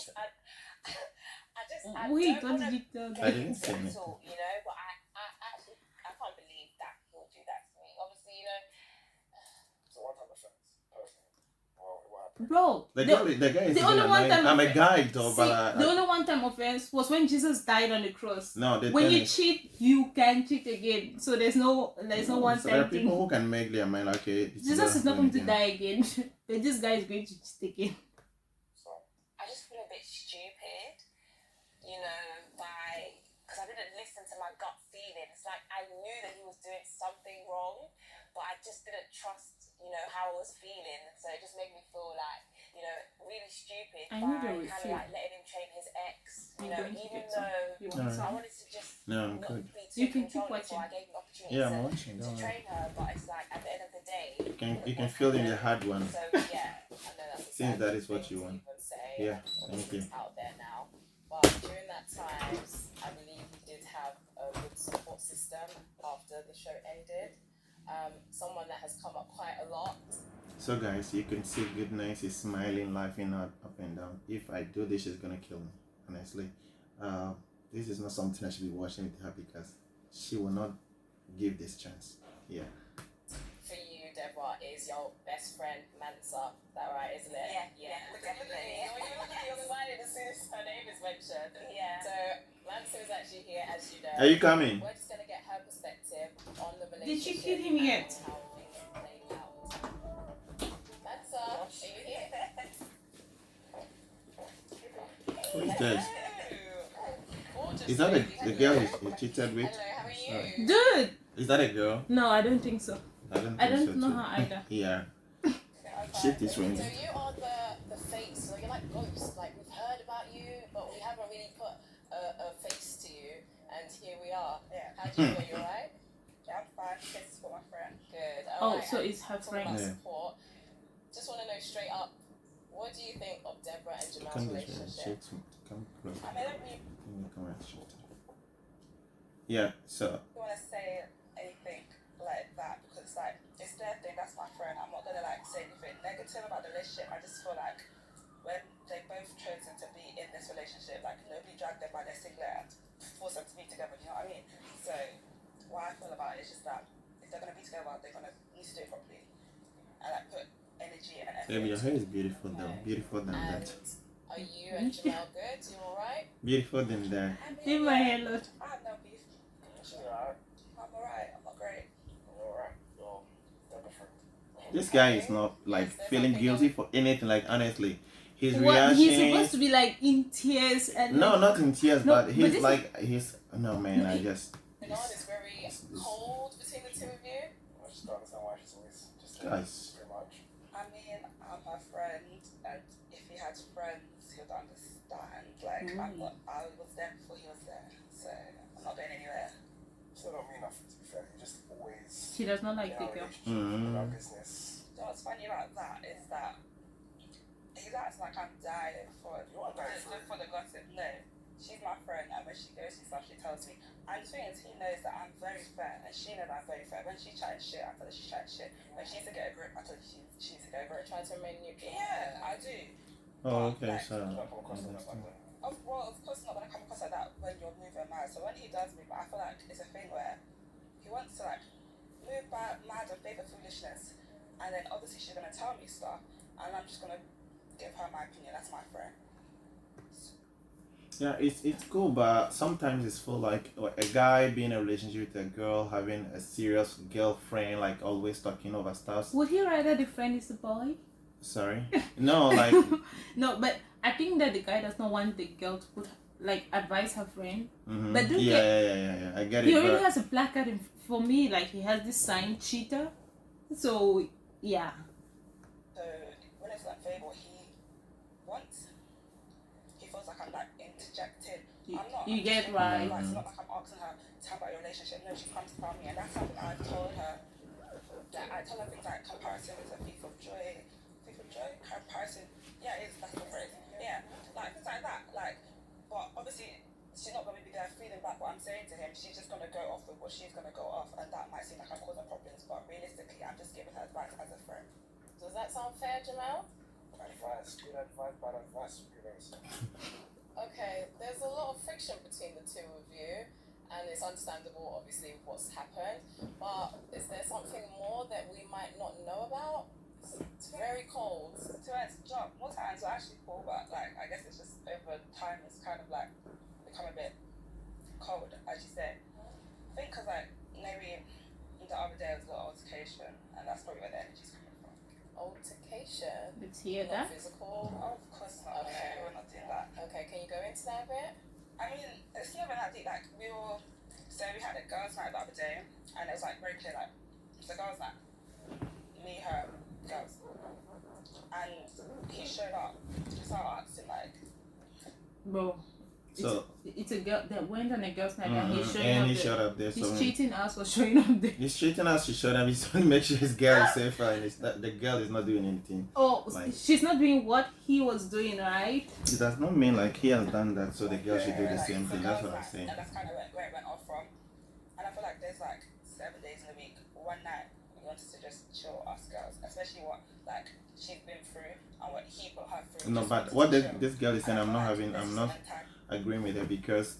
Speaker 5: just
Speaker 1: Wait,
Speaker 5: don't
Speaker 1: what
Speaker 5: wanna
Speaker 1: did you tell
Speaker 2: I
Speaker 1: me?
Speaker 2: didn't say anything.
Speaker 5: all, you know, but I actually I can't believe that he would do that to me. Obviously, you know,
Speaker 4: So one time offense, personally. Well, what happened?
Speaker 1: Bro,
Speaker 2: The guy is
Speaker 1: the
Speaker 2: even
Speaker 1: only one
Speaker 2: annoying.
Speaker 1: time
Speaker 2: I'm a
Speaker 1: offense-
Speaker 2: guy though,
Speaker 1: see,
Speaker 2: but
Speaker 1: the only one time offense was when Jesus died on the cross.
Speaker 2: no, the
Speaker 1: When
Speaker 2: thing
Speaker 1: you
Speaker 2: is,
Speaker 1: cheat, you can cheat again. So there's no one
Speaker 2: so there are
Speaker 1: time
Speaker 2: people
Speaker 1: thing.
Speaker 2: who can make their mind like, okay,
Speaker 1: Jesus is not going to die again. But this guy is going to cheat again.
Speaker 4: So,
Speaker 5: I just feel a bit stupid, you know, because I didn't listen to my gut feeling. It's like I knew that he was doing something wrong, but I just didn't trust, you know, how I was feeling. So it just made me feel like, you know, really stupid
Speaker 1: I
Speaker 5: by
Speaker 1: knew they would
Speaker 5: kind of
Speaker 1: feel.
Speaker 5: like letting him train his ex. You
Speaker 1: I'm
Speaker 5: know,
Speaker 1: going to
Speaker 5: even
Speaker 1: get some.
Speaker 5: though
Speaker 1: You
Speaker 2: No.
Speaker 1: want
Speaker 5: I
Speaker 1: some?
Speaker 5: wanted to just
Speaker 2: No, I'm
Speaker 5: not
Speaker 2: good.
Speaker 5: be too
Speaker 1: You can keep
Speaker 5: controlling, so
Speaker 1: watching.
Speaker 5: I gave him the opportunity
Speaker 2: Yeah, I'm
Speaker 5: to,
Speaker 2: watching.
Speaker 5: to
Speaker 2: Don't worry.
Speaker 5: train her. But it's like at the end of the day,
Speaker 2: You can feel in the hard one.
Speaker 5: so yeah,
Speaker 3: I know that's a
Speaker 2: Since
Speaker 3: sad
Speaker 2: that is what
Speaker 3: thing
Speaker 2: you
Speaker 3: to
Speaker 2: want.
Speaker 3: even say,
Speaker 2: Yeah,
Speaker 3: and
Speaker 2: thank
Speaker 3: obviously
Speaker 2: you.
Speaker 3: it's out there now. But during that time, I believe you did have a good support system after the show ended. Someone that has come up quite a lot.
Speaker 2: So guys, you can see Goodness is smiling, laughing up and down. If I do this, she's gonna kill me. Honestly, this is not something I should be watching with her because she will not give this chance. Yeah.
Speaker 3: For you, Deborah, is your best friend Mansa. Is that right, isn't it?
Speaker 5: Yeah. Look at me.
Speaker 3: You're smiling as soon as her name is mentioned.
Speaker 5: Yeah.
Speaker 3: So Mansa is actually here, as you know.
Speaker 2: Are you coming?
Speaker 3: We're just gonna get her perspective on the
Speaker 1: Did
Speaker 3: relationship.
Speaker 1: she kill him yet?
Speaker 3: and how things played out. Mansa, are you here?
Speaker 2: Who is this?
Speaker 3: Gorgeous
Speaker 2: Is that
Speaker 3: lady.
Speaker 2: the girl he cheated with?
Speaker 3: Hello, how are you?
Speaker 2: Sorry.
Speaker 1: Dude!
Speaker 2: Is that a girl?
Speaker 1: No, I don't think so.
Speaker 2: I don't
Speaker 1: I
Speaker 2: think
Speaker 1: don't
Speaker 2: so
Speaker 1: know
Speaker 2: too.
Speaker 1: her either.
Speaker 2: Yeah.
Speaker 3: Okay.
Speaker 2: Shit is
Speaker 3: So
Speaker 2: raining.
Speaker 3: you are the face, so you're like ghost. Like we've heard about you, but we haven't really put a face to you. And here we are.
Speaker 5: Yeah.
Speaker 3: How do you feel? You alright?
Speaker 5: Yeah, I'm fine. This is for my friend.
Speaker 3: Good.
Speaker 1: Oh,
Speaker 3: Alright,
Speaker 1: so
Speaker 3: and
Speaker 1: it's her
Speaker 3: talking
Speaker 1: friend.
Speaker 3: about
Speaker 2: Yeah.
Speaker 3: support. Just want to know straight up, what do you think of Deborah and Jamel's
Speaker 2: Come this way.
Speaker 3: relationship?
Speaker 2: Come close.
Speaker 5: I mean, I don't really
Speaker 2: Come right straight. Yeah. So
Speaker 5: want to say anything like that because it's like it's their thing. That's my friend. I'm not gonna like say anything negative about the relationship. I just feel like when they both chosen to be in this relationship, like nobody dragged them by their singlet and forced them to be together. You know what I mean? So what I feel about it is just that if they're gonna be together, they're gonna need to do it properly and like put energy and effort.
Speaker 2: baby, your hair is beautiful though. Beautiful than
Speaker 3: And
Speaker 2: that.
Speaker 3: are you and Jamel good? You alright?
Speaker 2: Beautiful than that.
Speaker 5: I mean,
Speaker 1: Leave my hair alone.
Speaker 5: I have no beef.
Speaker 4: she's alright.
Speaker 5: I'm alright. I'm not great.
Speaker 4: You're alright. You're Deborah friend.
Speaker 2: This guy is not like feeling guilty for anything. Like honestly, his
Speaker 1: What,
Speaker 2: reaction.
Speaker 1: he's supposed to be like in tears and
Speaker 2: No, not in tears,
Speaker 1: No,
Speaker 2: but
Speaker 1: but
Speaker 2: he's
Speaker 1: this
Speaker 2: like he's no man. I just
Speaker 3: The bond is very cold between the two of you.
Speaker 4: I just don't understand why she's always just
Speaker 2: Guys.
Speaker 4: pretty much.
Speaker 5: I mean, I'm her friend, and if he had friends, he would understand. Like, I was there before he was there, so I'm not going anywhere.
Speaker 4: Still don't mean nothing to be fair. You just always
Speaker 1: she does not like
Speaker 4: in
Speaker 1: the
Speaker 4: our
Speaker 1: girl.
Speaker 4: relationship, in our business.
Speaker 5: You know what's funny about that is that he's acting like I'm dying for
Speaker 4: You are dying for it.
Speaker 5: for the gossip. No, she's my friend, and when she goes through stuff, she tells me. And the thing is, he knows that I'm very fair, and she knows I'm very fair. When she's chatting shit, I tell her she's chatting shit. When she needs to get a grip, I tell her she needs to get a grip.
Speaker 3: Trying to remain neutral.
Speaker 5: Yeah, I do.
Speaker 2: oh okay. So
Speaker 4: You don't come across like that.
Speaker 5: Well, of course not going to come across like that when you're moving mad. So when he does move, I feel like it's a thing where he wants to like move mad and favour foolishness, and then obviously she's going to tell me stuff, and I'm just gonna give her my opinion. That's my friend.
Speaker 2: Yeah, it's cool, but sometimes it's feel like a guy being in a relationship with a girl, having a serious girlfriend, like always talking over stuff.
Speaker 1: Would he rather the friend is the boy?
Speaker 2: Sorry, no, like
Speaker 1: No, but I think that the guy does not want the girl to put like advise her friend.
Speaker 2: mhm.
Speaker 1: But don't
Speaker 2: yeah,
Speaker 1: get,
Speaker 2: yeah. I get
Speaker 1: he
Speaker 2: it,
Speaker 1: already
Speaker 2: but
Speaker 1: has a placard for me. Like he has this sign cheater. So yeah.
Speaker 5: So when it's like Fable, he feels like I'm like interjecting. I'm not.
Speaker 1: You
Speaker 5: I'm
Speaker 1: get
Speaker 5: just
Speaker 1: right.
Speaker 5: Like, it's not like I'm asking her, tell me about your relationship. No, she comes to tell me, and that's something I've told her. That I tell her things like comparison is a thief of joy. Thief of joy? Comparison. Yeah, that's the phrase. Yeah, like things like that. Like, but obviously she's not gonna be there feeding back what I'm saying to him. She's just gonna go off with what she's gonna go off, and that might seem like I'm causing problems. But realistically, I'm just giving her advice as a friend.
Speaker 3: Does that sound fair, Jamel?
Speaker 4: Advice, good advice, bad advice, who knows?
Speaker 3: Okay, there's a lot of friction between the two of you, and it's understandable, obviously, what's happened. But is there something more that we might not know about? It's very cold.
Speaker 5: To us, job, most times we're actually cool, but like I guess it's just over time it's kind of like become a bit cold, as you said. I think because like maybe the other day was a lot of altercation, and that's probably where the energy's coming from.
Speaker 3: Altercation.
Speaker 1: Let's hear
Speaker 3: Not
Speaker 1: that.
Speaker 3: physical.
Speaker 5: Oh, of course not.
Speaker 3: Okay.
Speaker 5: We're not doing that.
Speaker 3: Okay, can you go into that a bit?
Speaker 5: I mean, it's not even that deep. Like we had a girls' night the other day, and it was like very clear. Like it's a girls' night, me, her, girls, and he showed up. So I asked him like,
Speaker 1: Bro.
Speaker 2: So-
Speaker 1: it's a girl that went on a girl's night and he's showing
Speaker 2: and
Speaker 1: up
Speaker 2: he
Speaker 1: there.
Speaker 2: showed up there.
Speaker 1: He's
Speaker 2: So
Speaker 1: cheating us for showing up there.
Speaker 2: he's treating us. She showed up. He's trying to make sure his girl is safer, and it's that the girl is not doing anything.
Speaker 1: Oh,
Speaker 2: Like-
Speaker 1: she's not doing what he was doing, right?
Speaker 2: It does not mean like he has done that, so the girl should do the
Speaker 5: like,
Speaker 2: same
Speaker 5: it's a
Speaker 2: thing. That's
Speaker 5: girls'
Speaker 2: what I'm
Speaker 5: night,
Speaker 2: saying.
Speaker 5: and that's kind of where it went off from. And I feel like there's like 7 days in a week. One night we wanted to just chill us girls, especially what like she's been through and what he put her through.
Speaker 2: No,
Speaker 5: Just
Speaker 2: but
Speaker 5: wanted
Speaker 2: what
Speaker 5: to
Speaker 2: this,
Speaker 5: chill.
Speaker 2: this girl is saying,
Speaker 5: And I
Speaker 2: I'm not
Speaker 5: feel like
Speaker 2: having, I'm
Speaker 5: let's
Speaker 2: not
Speaker 5: spend time.
Speaker 2: agreeing with her because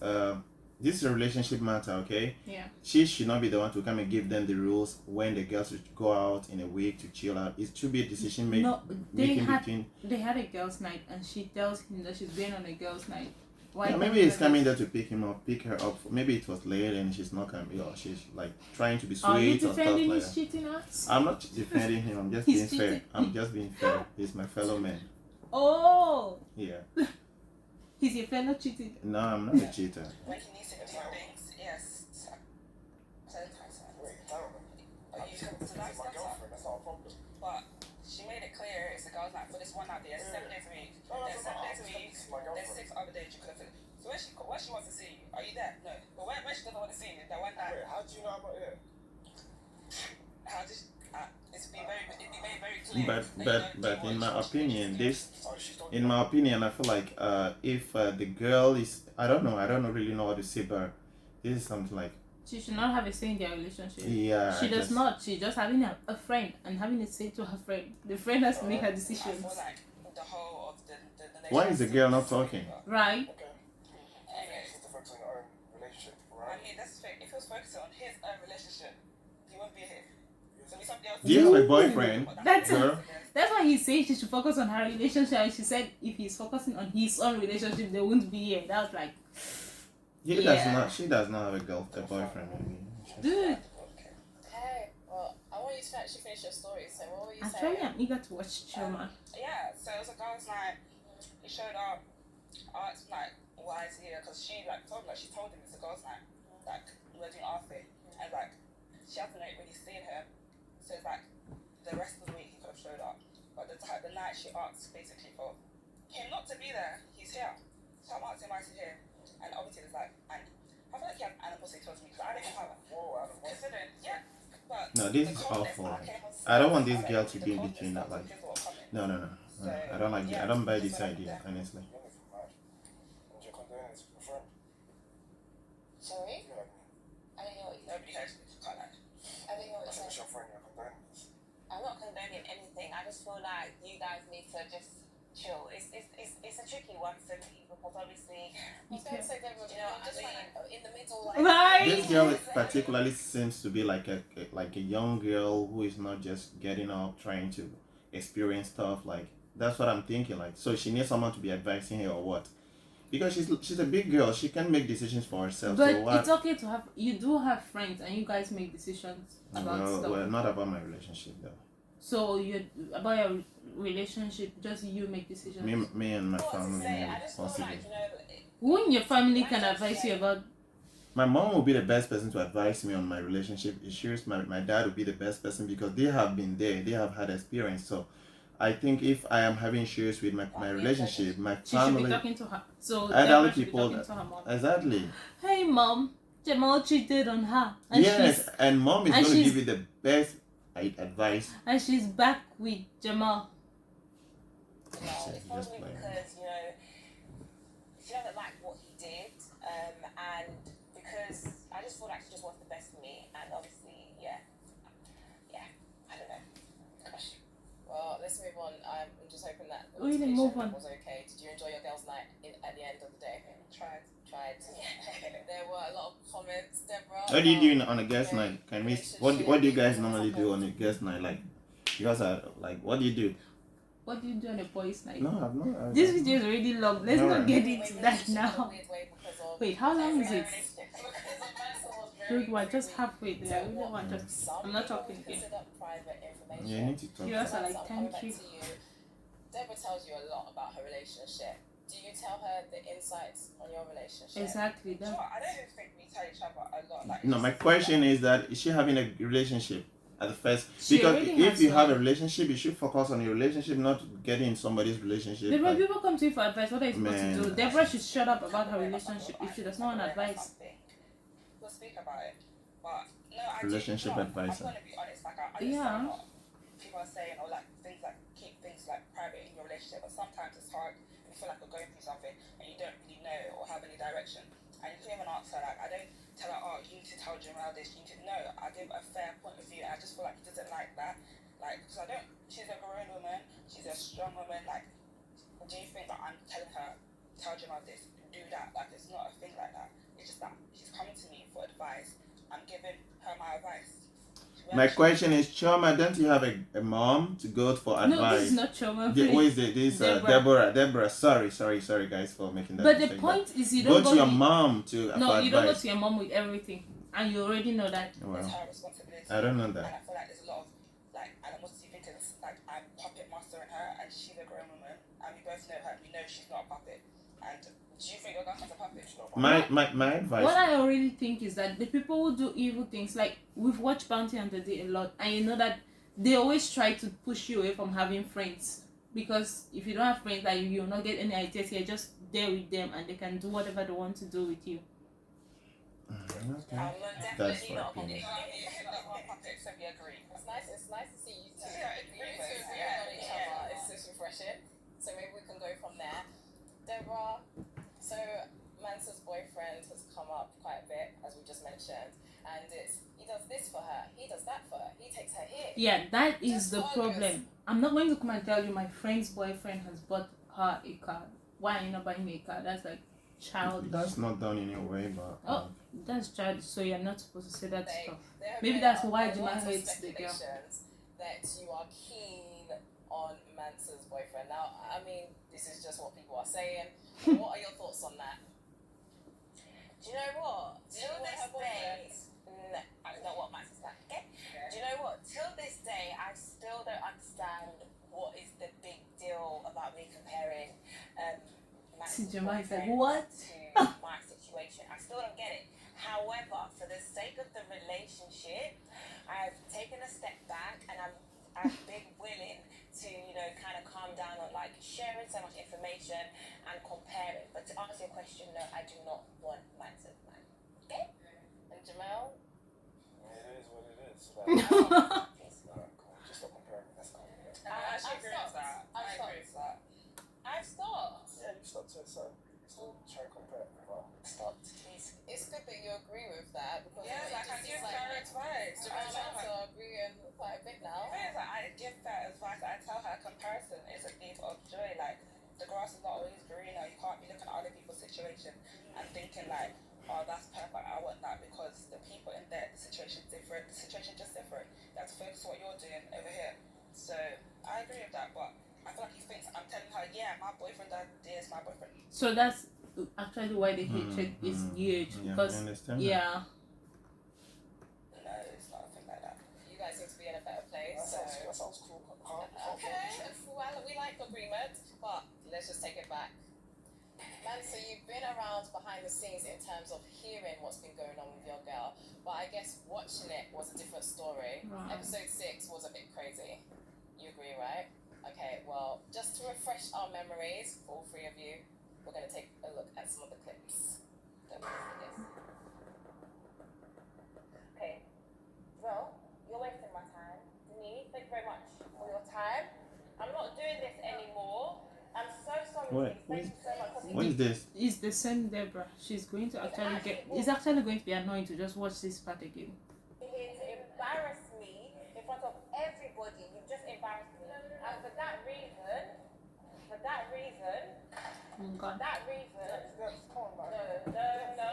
Speaker 2: this is a relationship matter, okay?
Speaker 1: Yeah.
Speaker 2: She should not be the one to come and give them the rules when the girls should go out in a week to chill out. It should be a decision
Speaker 1: No,
Speaker 2: making between.
Speaker 1: they had a girls' night and she tells him that she's going on a girls' night. Why
Speaker 2: Yeah, maybe
Speaker 1: can't
Speaker 2: he's
Speaker 1: he
Speaker 2: coming
Speaker 1: just-
Speaker 2: there to pick her up. Maybe it was late and she's not coming, or she's like trying to be
Speaker 1: Are you
Speaker 2: sweet or stuff
Speaker 1: defending
Speaker 2: like
Speaker 1: his
Speaker 2: that.
Speaker 1: cheating us?
Speaker 2: I'm not defending him. I'm just
Speaker 1: He's
Speaker 2: being fair.
Speaker 1: cheating.
Speaker 2: I'm just being fair. He's my fellow man.
Speaker 1: Oh,
Speaker 2: Yeah.
Speaker 1: he's your fellow cheating.
Speaker 2: No, I'm not a cheater.
Speaker 5: When he needs to do things, yes.
Speaker 4: Wait, down.
Speaker 5: Are you
Speaker 4: This is
Speaker 5: that's
Speaker 4: my girlfriend, that's not a problem.
Speaker 5: But she made it clear it's a girls' night for this one night. There's 7 days a week.
Speaker 4: No,
Speaker 5: There's 7 days a week.
Speaker 4: This is my
Speaker 5: There's
Speaker 4: girlfriend.
Speaker 5: 6 other days you could have. So when she wants to see you, are you there? No. But when she doesn't want to see you, that one night,
Speaker 4: Wait, how do you know I'm not here?
Speaker 5: it's been very clear.
Speaker 2: But in my opinion, this
Speaker 4: Oh, she's not.
Speaker 2: in my opinion, I feel like if the girl is, I don't know really know what to say, but this is something like,
Speaker 1: She should not have a say in their relationship.
Speaker 2: yeah.
Speaker 1: She
Speaker 2: I
Speaker 1: does
Speaker 2: just-
Speaker 1: not. She's just having a friend and having a say to her friend. The friend has to make her
Speaker 5: I
Speaker 1: decisions.
Speaker 5: feel like the whole of the
Speaker 2: Why is the girl not talking?
Speaker 1: Right?
Speaker 4: Okay.
Speaker 5: Anyway,
Speaker 4: She's to focus on your own relationship,
Speaker 5: I
Speaker 4: right?
Speaker 5: mean, that's the thing. If he was focusing on his own relationship, he wouldn't be here. So be something else.
Speaker 2: Do you have a
Speaker 1: Ooh.
Speaker 2: boyfriend?
Speaker 1: That's
Speaker 2: Girl?
Speaker 1: That's why he's saying she should focus on her relationship. And she said if he's focusing on his own relationship, they won't be here. That was like,
Speaker 2: He
Speaker 1: Yeah.
Speaker 2: does not. She does not have a boyfriend. Maybe.
Speaker 1: dude.
Speaker 3: Okay, well, I want you to actually finish your story. So, what were you
Speaker 1: Actually,
Speaker 3: saying?
Speaker 1: I'm eager to watch Chioma.
Speaker 5: Yeah, so it was a girls' night. He showed up. I asked like, why is he here? Because she she told him it's a girls' night. Like we're doing our thing, and like she hasn't like, really seen him. So it's like the rest of the week he could have showed up, but the night she asked basically for him not to be there. He's here. So I'm asking why is he here? And obviously there's like, and I feel like he has animosity towards me because I don't even have it.
Speaker 4: Whoa, Adam, what?
Speaker 5: Considering, yeah. But
Speaker 2: No, this
Speaker 5: the
Speaker 2: is
Speaker 5: coldness,
Speaker 2: awful.
Speaker 5: came on
Speaker 2: I don't want this
Speaker 5: Saturday,
Speaker 2: girl to
Speaker 5: the
Speaker 2: be in
Speaker 5: coldness
Speaker 2: between that.
Speaker 5: was
Speaker 2: Like,
Speaker 5: his little comment.
Speaker 2: no. I don't like. I don't buy this idea. Honestly.
Speaker 4: You're not even mad. And you're condoning this with a friend.
Speaker 3: Sorry?
Speaker 4: You know what I mean?
Speaker 3: I don't know what you said.
Speaker 5: Nobody heard me. Can't lie.
Speaker 3: I don't know what you
Speaker 4: That's
Speaker 3: said.
Speaker 4: your friend, you're condoning this.
Speaker 5: I'm not condoning anything. I just feel like you guys need to just chill. It's a tricky one for me because obviously
Speaker 3: I was going to say, Deborah,
Speaker 5: You know,
Speaker 3: you're just
Speaker 5: I mean-
Speaker 3: like in the middle, like.
Speaker 1: Right?
Speaker 2: This girl particularly seems to be like a young girl who is not just getting up trying to experience stuff. Like that's what I'm thinking. Like so she needs someone to be advising her or what? Because she's a big girl. She can make decisions for herself.
Speaker 1: But
Speaker 2: so what?
Speaker 1: it's okay to have. You do have friends, and you guys make decisions about stuff.
Speaker 2: Well, not about my relationship though.
Speaker 1: So you about your relationship, just you make decisions.
Speaker 2: Me and my
Speaker 5: What to
Speaker 2: family
Speaker 5: say?
Speaker 2: make
Speaker 5: I just feel
Speaker 2: responsibility.
Speaker 5: like,
Speaker 1: Who in your family can advise you about?
Speaker 2: My mom will be the best person to advise me on my relationship issues. My dad will be the best person because they have been there. They have had experience. So I think if I am having issues with my relationship, my
Speaker 1: She should be
Speaker 2: family,
Speaker 1: talking to her. So
Speaker 2: elderly
Speaker 1: Deborah should be
Speaker 2: people,
Speaker 1: talking to her mom.
Speaker 2: exactly.
Speaker 1: Hey mom, Jamel cheated on her. And
Speaker 2: Yes, and mom is
Speaker 1: and
Speaker 2: going to
Speaker 1: she's-
Speaker 2: give you the best advice.
Speaker 1: And she's back with Jamel.
Speaker 5: it's probably because, you know, she doesn't like what he did, and because I just feel like she just wants the best for me, and obviously, yeah, I don't know. Gosh.
Speaker 3: Well, let's move on. I'm just hoping that the
Speaker 1: Really,
Speaker 3: altercation
Speaker 1: move on.
Speaker 3: was okay. Did you enjoy your girls' night at the end of the day?
Speaker 5: Tried.
Speaker 3: There were a lot of comments, Deborah.
Speaker 2: What do you do on a guest
Speaker 3: Okay,
Speaker 2: night? Can we?
Speaker 3: relationship,
Speaker 2: What do you guys
Speaker 3: what
Speaker 2: normally do on
Speaker 3: happened?
Speaker 2: a guest night? Like, you guys are like, what do you do?
Speaker 1: What do you do on a boys' night?
Speaker 2: No, I've not.
Speaker 1: This video is already long. Let's
Speaker 2: No,
Speaker 1: not
Speaker 2: right.
Speaker 1: get
Speaker 3: Weird
Speaker 1: into
Speaker 3: way,
Speaker 1: that
Speaker 3: relationship
Speaker 1: now.
Speaker 3: in a weird way because of-
Speaker 1: Wait, how long is it?
Speaker 3: Because of Mansell was very,
Speaker 1: Good one, just
Speaker 3: very-
Speaker 1: halfway there. I really
Speaker 3: what
Speaker 1: want just.
Speaker 3: some
Speaker 1: I'm not
Speaker 3: people
Speaker 1: talking
Speaker 3: would
Speaker 1: here.
Speaker 3: consider private information.
Speaker 2: Yeah, you need to talk.
Speaker 1: Yours are
Speaker 3: So
Speaker 1: like
Speaker 3: I'm coming
Speaker 1: 10
Speaker 3: back
Speaker 1: Q.
Speaker 3: to you. Deborah tells you a lot about her relationship. Do you tell her the insights on your relationship?
Speaker 1: Exactly.
Speaker 5: Do you know what? I don't even think we tell each other a lot. Like,
Speaker 2: No, my question is that is she having a relationship at the first?
Speaker 1: She
Speaker 2: Because
Speaker 1: already
Speaker 2: if
Speaker 1: has
Speaker 2: you have a
Speaker 1: one.
Speaker 2: relationship, you should focus on your relationship, not getting in somebody's relationship.
Speaker 1: When
Speaker 2: Like,
Speaker 1: people come to you for advice, what are you supposed
Speaker 2: Man.
Speaker 1: to do? Deborah should shut up about her relationship if she does not want advice.
Speaker 5: We'll speak about it. But no, I
Speaker 2: Relationship
Speaker 5: do.
Speaker 2: advisor.
Speaker 5: I'm gonna be honest. Like, I
Speaker 1: Yeah.
Speaker 5: understand what people are saying, or like things like keep things like private in your relationship. But sometimes it's hard. You feel like you're going through something and you don't really know or have any direction. And you can even ask her, like, I don't tell her, oh, you need to tell Jamel this. You need to know. I give a fair point of view, and I just feel like he doesn't like that. Like, because I don't. She's a grown woman. She's a strong woman. Like, do you think that I'm telling her, tell Jamel this, do that? Like, it's not a thing like that. It's just that she's coming to me for advice. I'm giving her my advice.
Speaker 2: my question is, Chioma, don't you have a mom to go for
Speaker 1: No, this
Speaker 2: advice?
Speaker 1: is not Chioma.
Speaker 2: Yeah, who
Speaker 1: please.
Speaker 2: is it? This
Speaker 1: Deborah.
Speaker 2: Deborah. Sorry, guys, for making that
Speaker 1: But the
Speaker 2: mistake.
Speaker 1: point is, you
Speaker 2: Go
Speaker 1: don't
Speaker 2: to
Speaker 1: go
Speaker 2: your
Speaker 1: to
Speaker 2: mom to
Speaker 1: No,
Speaker 2: for
Speaker 1: you don't go
Speaker 2: advice.
Speaker 1: to your mom with everything, and you already know that.
Speaker 5: It's
Speaker 2: Well,
Speaker 5: her responsibility.
Speaker 2: I don't know
Speaker 5: And
Speaker 2: that.
Speaker 5: I feel like there's a lot of, like, animosity because, like, I'm puppet mastering her and she's a grown woman and we both know her. We know she's not a puppet. And do you think your girlfriend's a puppet?
Speaker 2: My advice.
Speaker 1: What I already think is that the people who do evil things, like we've watched Bounty Hunter Day a lot, and you know that they always try to push you away from having friends, because if you don't have friends, like you'll not get any ideas. You're just there with them, and they can do whatever they want to do with you.
Speaker 2: Okay.
Speaker 5: I'm
Speaker 2: That's
Speaker 5: definitely
Speaker 2: my
Speaker 5: not a puppet.
Speaker 2: opinion.
Speaker 5: She's not a puppet, so we agree.
Speaker 3: It's nice to see you two.
Speaker 5: Yeah,
Speaker 3: You
Speaker 5: agree
Speaker 3: two
Speaker 5: with,
Speaker 3: agree
Speaker 5: yeah,
Speaker 3: on each
Speaker 5: yeah.
Speaker 3: other. It's refreshing. So maybe we can go from there. Deborah, so Mansa's boyfriend has come up quite a bit, as we just mentioned, and he does this for her, he does that for her, he takes her here.
Speaker 1: Yeah, that is
Speaker 3: Just
Speaker 1: the
Speaker 3: focus.
Speaker 1: problem. I'm not going to come and tell you my friend's boyfriend has bought her a car. Why are you not buying me a car? That's like childish.
Speaker 2: That's not done in a way, but
Speaker 1: Oh, that's childish. So you're not supposed to say that
Speaker 3: They-
Speaker 1: stuff.
Speaker 3: there have
Speaker 1: Maybe
Speaker 3: been
Speaker 1: that's
Speaker 3: a
Speaker 1: why
Speaker 3: lot
Speaker 1: Jamel
Speaker 3: of
Speaker 1: hates the girl.
Speaker 3: speculations that you are keen on Mansa's boyfriend. Now, I mean, this is just what people are saying. What are your thoughts on that?
Speaker 5: Do you know what?
Speaker 3: Do you
Speaker 5: Till
Speaker 3: want
Speaker 5: this
Speaker 3: her
Speaker 5: day,
Speaker 3: boyfriend?
Speaker 5: no, I don't know what Max is like. Okay? Do you know what? Till this day, I still don't understand what is the big deal about me comparing Max's
Speaker 1: Jamel is like,
Speaker 5: boyfriend
Speaker 1: what?
Speaker 5: to my situation. I still don't get it. However, for the sake of the relationship, I've taken a step back and I've been willing to, you know, kind of calm down on like sharing so much information and comparing. But to answer your question, no, I do not want Max's man. Okay?
Speaker 3: And Jamel?
Speaker 4: It is what it is. Like,
Speaker 5: Please.
Speaker 4: come on, just stop comparing. Let's go.
Speaker 5: I actually agree with that. I agree with that. I've stopped.
Speaker 4: Yeah, you stopped it, so still try to compare. Well, stop.
Speaker 5: Please.
Speaker 3: It's good that you agree with that because
Speaker 5: Yeah,
Speaker 3: it
Speaker 5: like I
Speaker 3: just
Speaker 5: give
Speaker 3: seems
Speaker 5: fair advice.
Speaker 3: Jamel and
Speaker 5: I tell her-
Speaker 3: Mansa are agreeing quite a bit now.
Speaker 5: The thing is that I give fair advice. I tell her comparison is a thief of joy. Like, the grass is not always greener. You can't be looking at other people's situation and thinking like, oh, that's perfect. I want that, because the people in there, the situation's different. The situation's just different. You have to focus on what you're doing over here. So I agree with my boyfriend done this, my boyfriend.
Speaker 1: So that's actually why the hatred is huge.
Speaker 2: Yeah,
Speaker 1: Because
Speaker 2: I understand.
Speaker 1: yeah.
Speaker 5: No, it's nothing like that.
Speaker 3: You guys seem to be in a better place.
Speaker 4: That sounds cool.
Speaker 3: Okay, well, we like agreement, but let's just take it back. Man, so you've been around behind the scenes in terms of hearing what's been going on with your girl, but I guess watching it was a different story.
Speaker 1: Right.
Speaker 3: Episode 6 was a bit crazy. You agree, right? Okay, well, just to refresh our memories, for all three of you, we're going to take a look at some of the clips.
Speaker 5: Okay. Well, you're wasting my time. Denise, thank you very much for your time. I'm not doing this anymore. I'm so sorry.
Speaker 2: What?
Speaker 5: Denise. Thank you so much for
Speaker 2: What is this?
Speaker 1: It's the same Deborah. She's going to actually get. It's actually going to be annoying to just watch this part again.
Speaker 5: here to embarrass me in front of everybody. You've just embarrassed me. And for that reason,
Speaker 1: Oh God.
Speaker 5: that reason,
Speaker 4: Come on, man.
Speaker 5: no.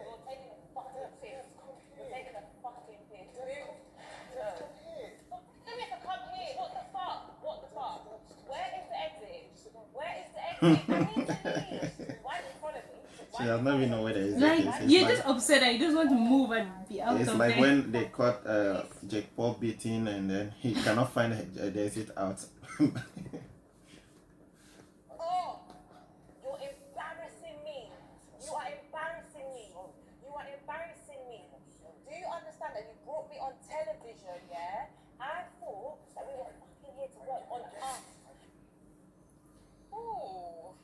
Speaker 5: You're taking a fucking piss. You're taking a fucking piss. No. Give me a come here. What the fuck? Where is the exit? I need to leave. Why in front of me?
Speaker 2: She does not even know where the exit
Speaker 1: Like
Speaker 2: is. It's
Speaker 1: you're
Speaker 2: like,
Speaker 1: just upset that you just want to move and be out
Speaker 2: it's
Speaker 1: of
Speaker 2: like
Speaker 1: there.
Speaker 2: when they caught Jake Paul beating and then he cannot find the exit out.
Speaker 5: Oh, you're embarrassing me. You are embarrassing me. Do you understand that you brought me on television, yeah? I thought that we were fucking here to work on us.
Speaker 3: Ooh,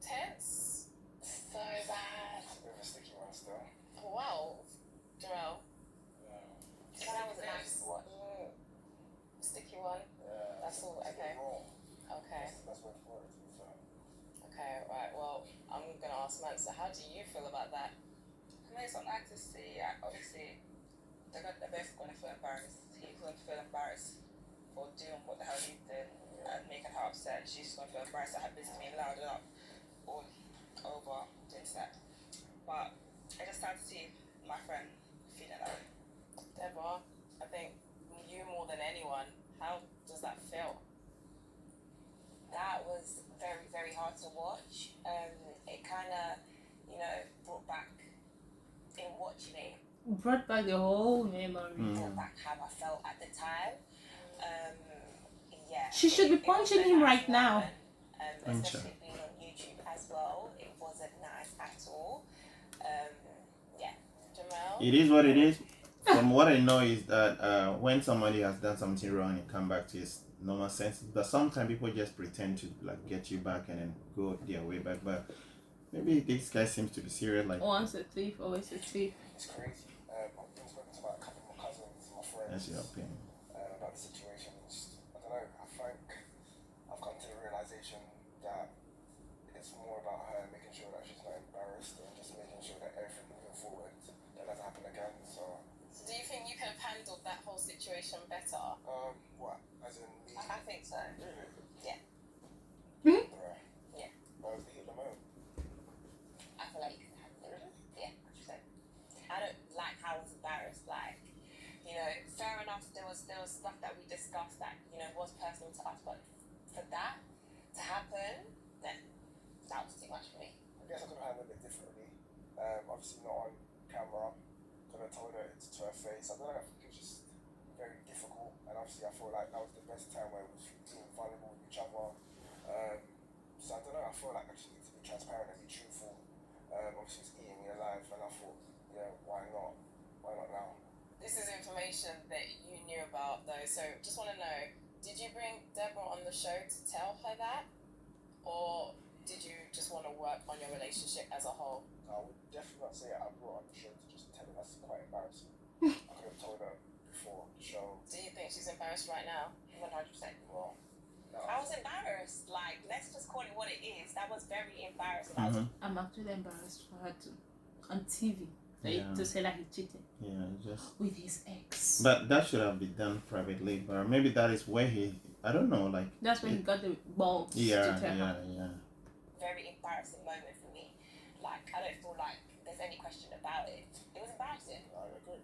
Speaker 3: tense. So bad.
Speaker 4: It's a bit of a sticky one still.
Speaker 3: Wow, Jamel,
Speaker 5: That was a nice watch.
Speaker 3: sticky one.
Speaker 4: Yeah.
Speaker 3: That's all, okay. Okay,
Speaker 4: That's what for it. So.
Speaker 3: okay, right, well, I'm gonna ask Mansa, how do you feel about that?
Speaker 5: I mean, it's not nice to see. Obviously, they're both going to feel embarrassed. He's going to feel embarrassed for doing what the hell he did and making her upset. She's going to feel embarrassed at her business being loud up all over the internet. But I just started to see my friend feeling that way.
Speaker 3: Deborah, I think you more than anyone, how does that feel?
Speaker 5: That was very, very hard to watch. It kind of, brought back, in watching it,
Speaker 1: Brought back the whole memory.
Speaker 5: brought back how I felt at the time. Yeah.
Speaker 1: She should be
Speaker 5: It wasn't
Speaker 1: punching
Speaker 5: a
Speaker 1: him
Speaker 5: nice
Speaker 1: right now.
Speaker 5: moment,
Speaker 2: Punch her.
Speaker 5: especially being on YouTube as well. It wasn't nice at all. Yeah.
Speaker 3: Jamel?
Speaker 2: It is what it is. From what I know is that when somebody has done something wrong and come back to his normal senses, but sometimes people just pretend to like get you back and then go their way back. But maybe this guy seems to be serious. Like
Speaker 1: Once a thief, always a thief.
Speaker 4: It's crazy. I've been spoken to about a couple of my cousins, my friends.
Speaker 2: that's your opinion.
Speaker 4: About the situation. I don't know. I think I've come to the realization that it's more about her making sure that she's not embarrassed and just making sure that everything moving forward that doesn't happen again. So,
Speaker 3: Do you think you could have handled that whole situation better?
Speaker 4: what? As in me?
Speaker 5: I think so.
Speaker 4: Really?
Speaker 5: Yeah.
Speaker 4: Right.
Speaker 5: Yeah.
Speaker 4: Well, the heat of the moment.
Speaker 5: I feel like you can handle it. Yeah, 100%. I don't like how I was embarrassed. Like, fair enough, there was stuff that we discussed that, was personal to us, but for that to happen, then that was too much for me.
Speaker 4: I guess I could have handled it differently. Obviously not on camera. Could have told her it to her face. I don't know. I think it was just very difficult, and obviously I feel like that was the best time where we was being vulnerable with each other. So I don't know. I feel like I just need to be transparent and be truthful. Obviously it's eating me alive, and I thought, why not? Why not now?
Speaker 3: This is information that you knew about though, so just want to know, did you bring Deborah on the show to tell her that? Or did you just want to work on your relationship as a whole?
Speaker 4: I would definitely not say I brought on the show to just tell her that's quite embarrassing. I could have told her before the show.
Speaker 3: Do you think she's embarrassed right now?
Speaker 5: 100%.
Speaker 4: Well, no.
Speaker 5: I was embarrassed. Like, let's just call it what it is. That was very embarrassing.
Speaker 1: I'm actually embarrassed for her to on TV
Speaker 2: Yeah.
Speaker 1: to say that he cheated
Speaker 2: Yeah, just.
Speaker 1: with his ex.
Speaker 2: But that should have been done privately. But maybe that is where I don't know. Like.
Speaker 1: That's when he got the balls
Speaker 2: Yeah,
Speaker 1: to tell her.
Speaker 2: yeah.
Speaker 5: Very embarrassing moment for me. Like, I don't feel like there's any question about it. It was embarrassing.
Speaker 4: I agree.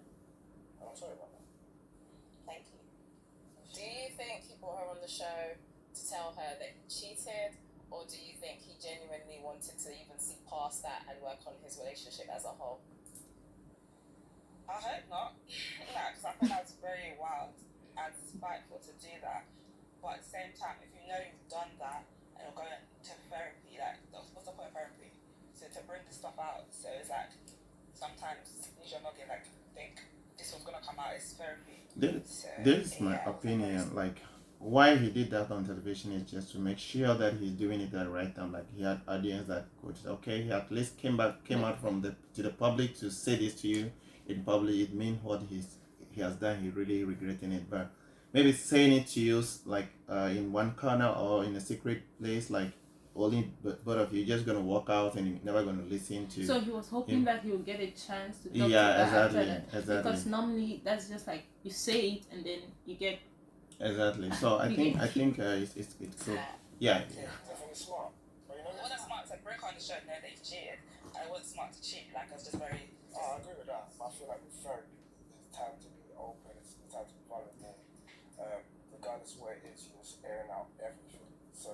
Speaker 4: And I'm sorry about that.
Speaker 5: Thank you.
Speaker 3: Do you think he brought her on the show to tell her that he cheated, or do you think he genuinely wanted to even see past that and work on his relationship as a whole?
Speaker 5: I hope not. Because I think that's very wild and spiteful to do that. But at the same time, if you know you've done that and you're going to therapy, like, what's the point of therapy? So to bring this stuff out, so it's like sometimes you're not gonna like think this was gonna come out as therapy.
Speaker 2: This is my opinion. Like, why he did that on television is just to make sure that he's doing it at the right time. Like, he had audience that could, okay, he at least came out from to the public to say this to you in public. It means what he has done. He really regretting it, but maybe saying it to you like in one corner or in a secret place, like only both of you just gonna walk out and you're never gonna listen to.
Speaker 1: So he was hoping that he would get a chance to talk to
Speaker 2: Yeah,
Speaker 1: her
Speaker 2: exactly.
Speaker 1: Because normally that's just like you say it and then you get.
Speaker 2: Exactly. So I think it's cool. Yeah.
Speaker 4: I think it's smart. But you know,
Speaker 5: It wasn't smart to break on the show, know that he cheated, and it wasn't smart to cheat. Like, it was just very.
Speaker 4: I agree with that. I feel like with therapy, it's time to be open, it's time to be vulnerable. Regardless of where it is, you're just airing out everything. So,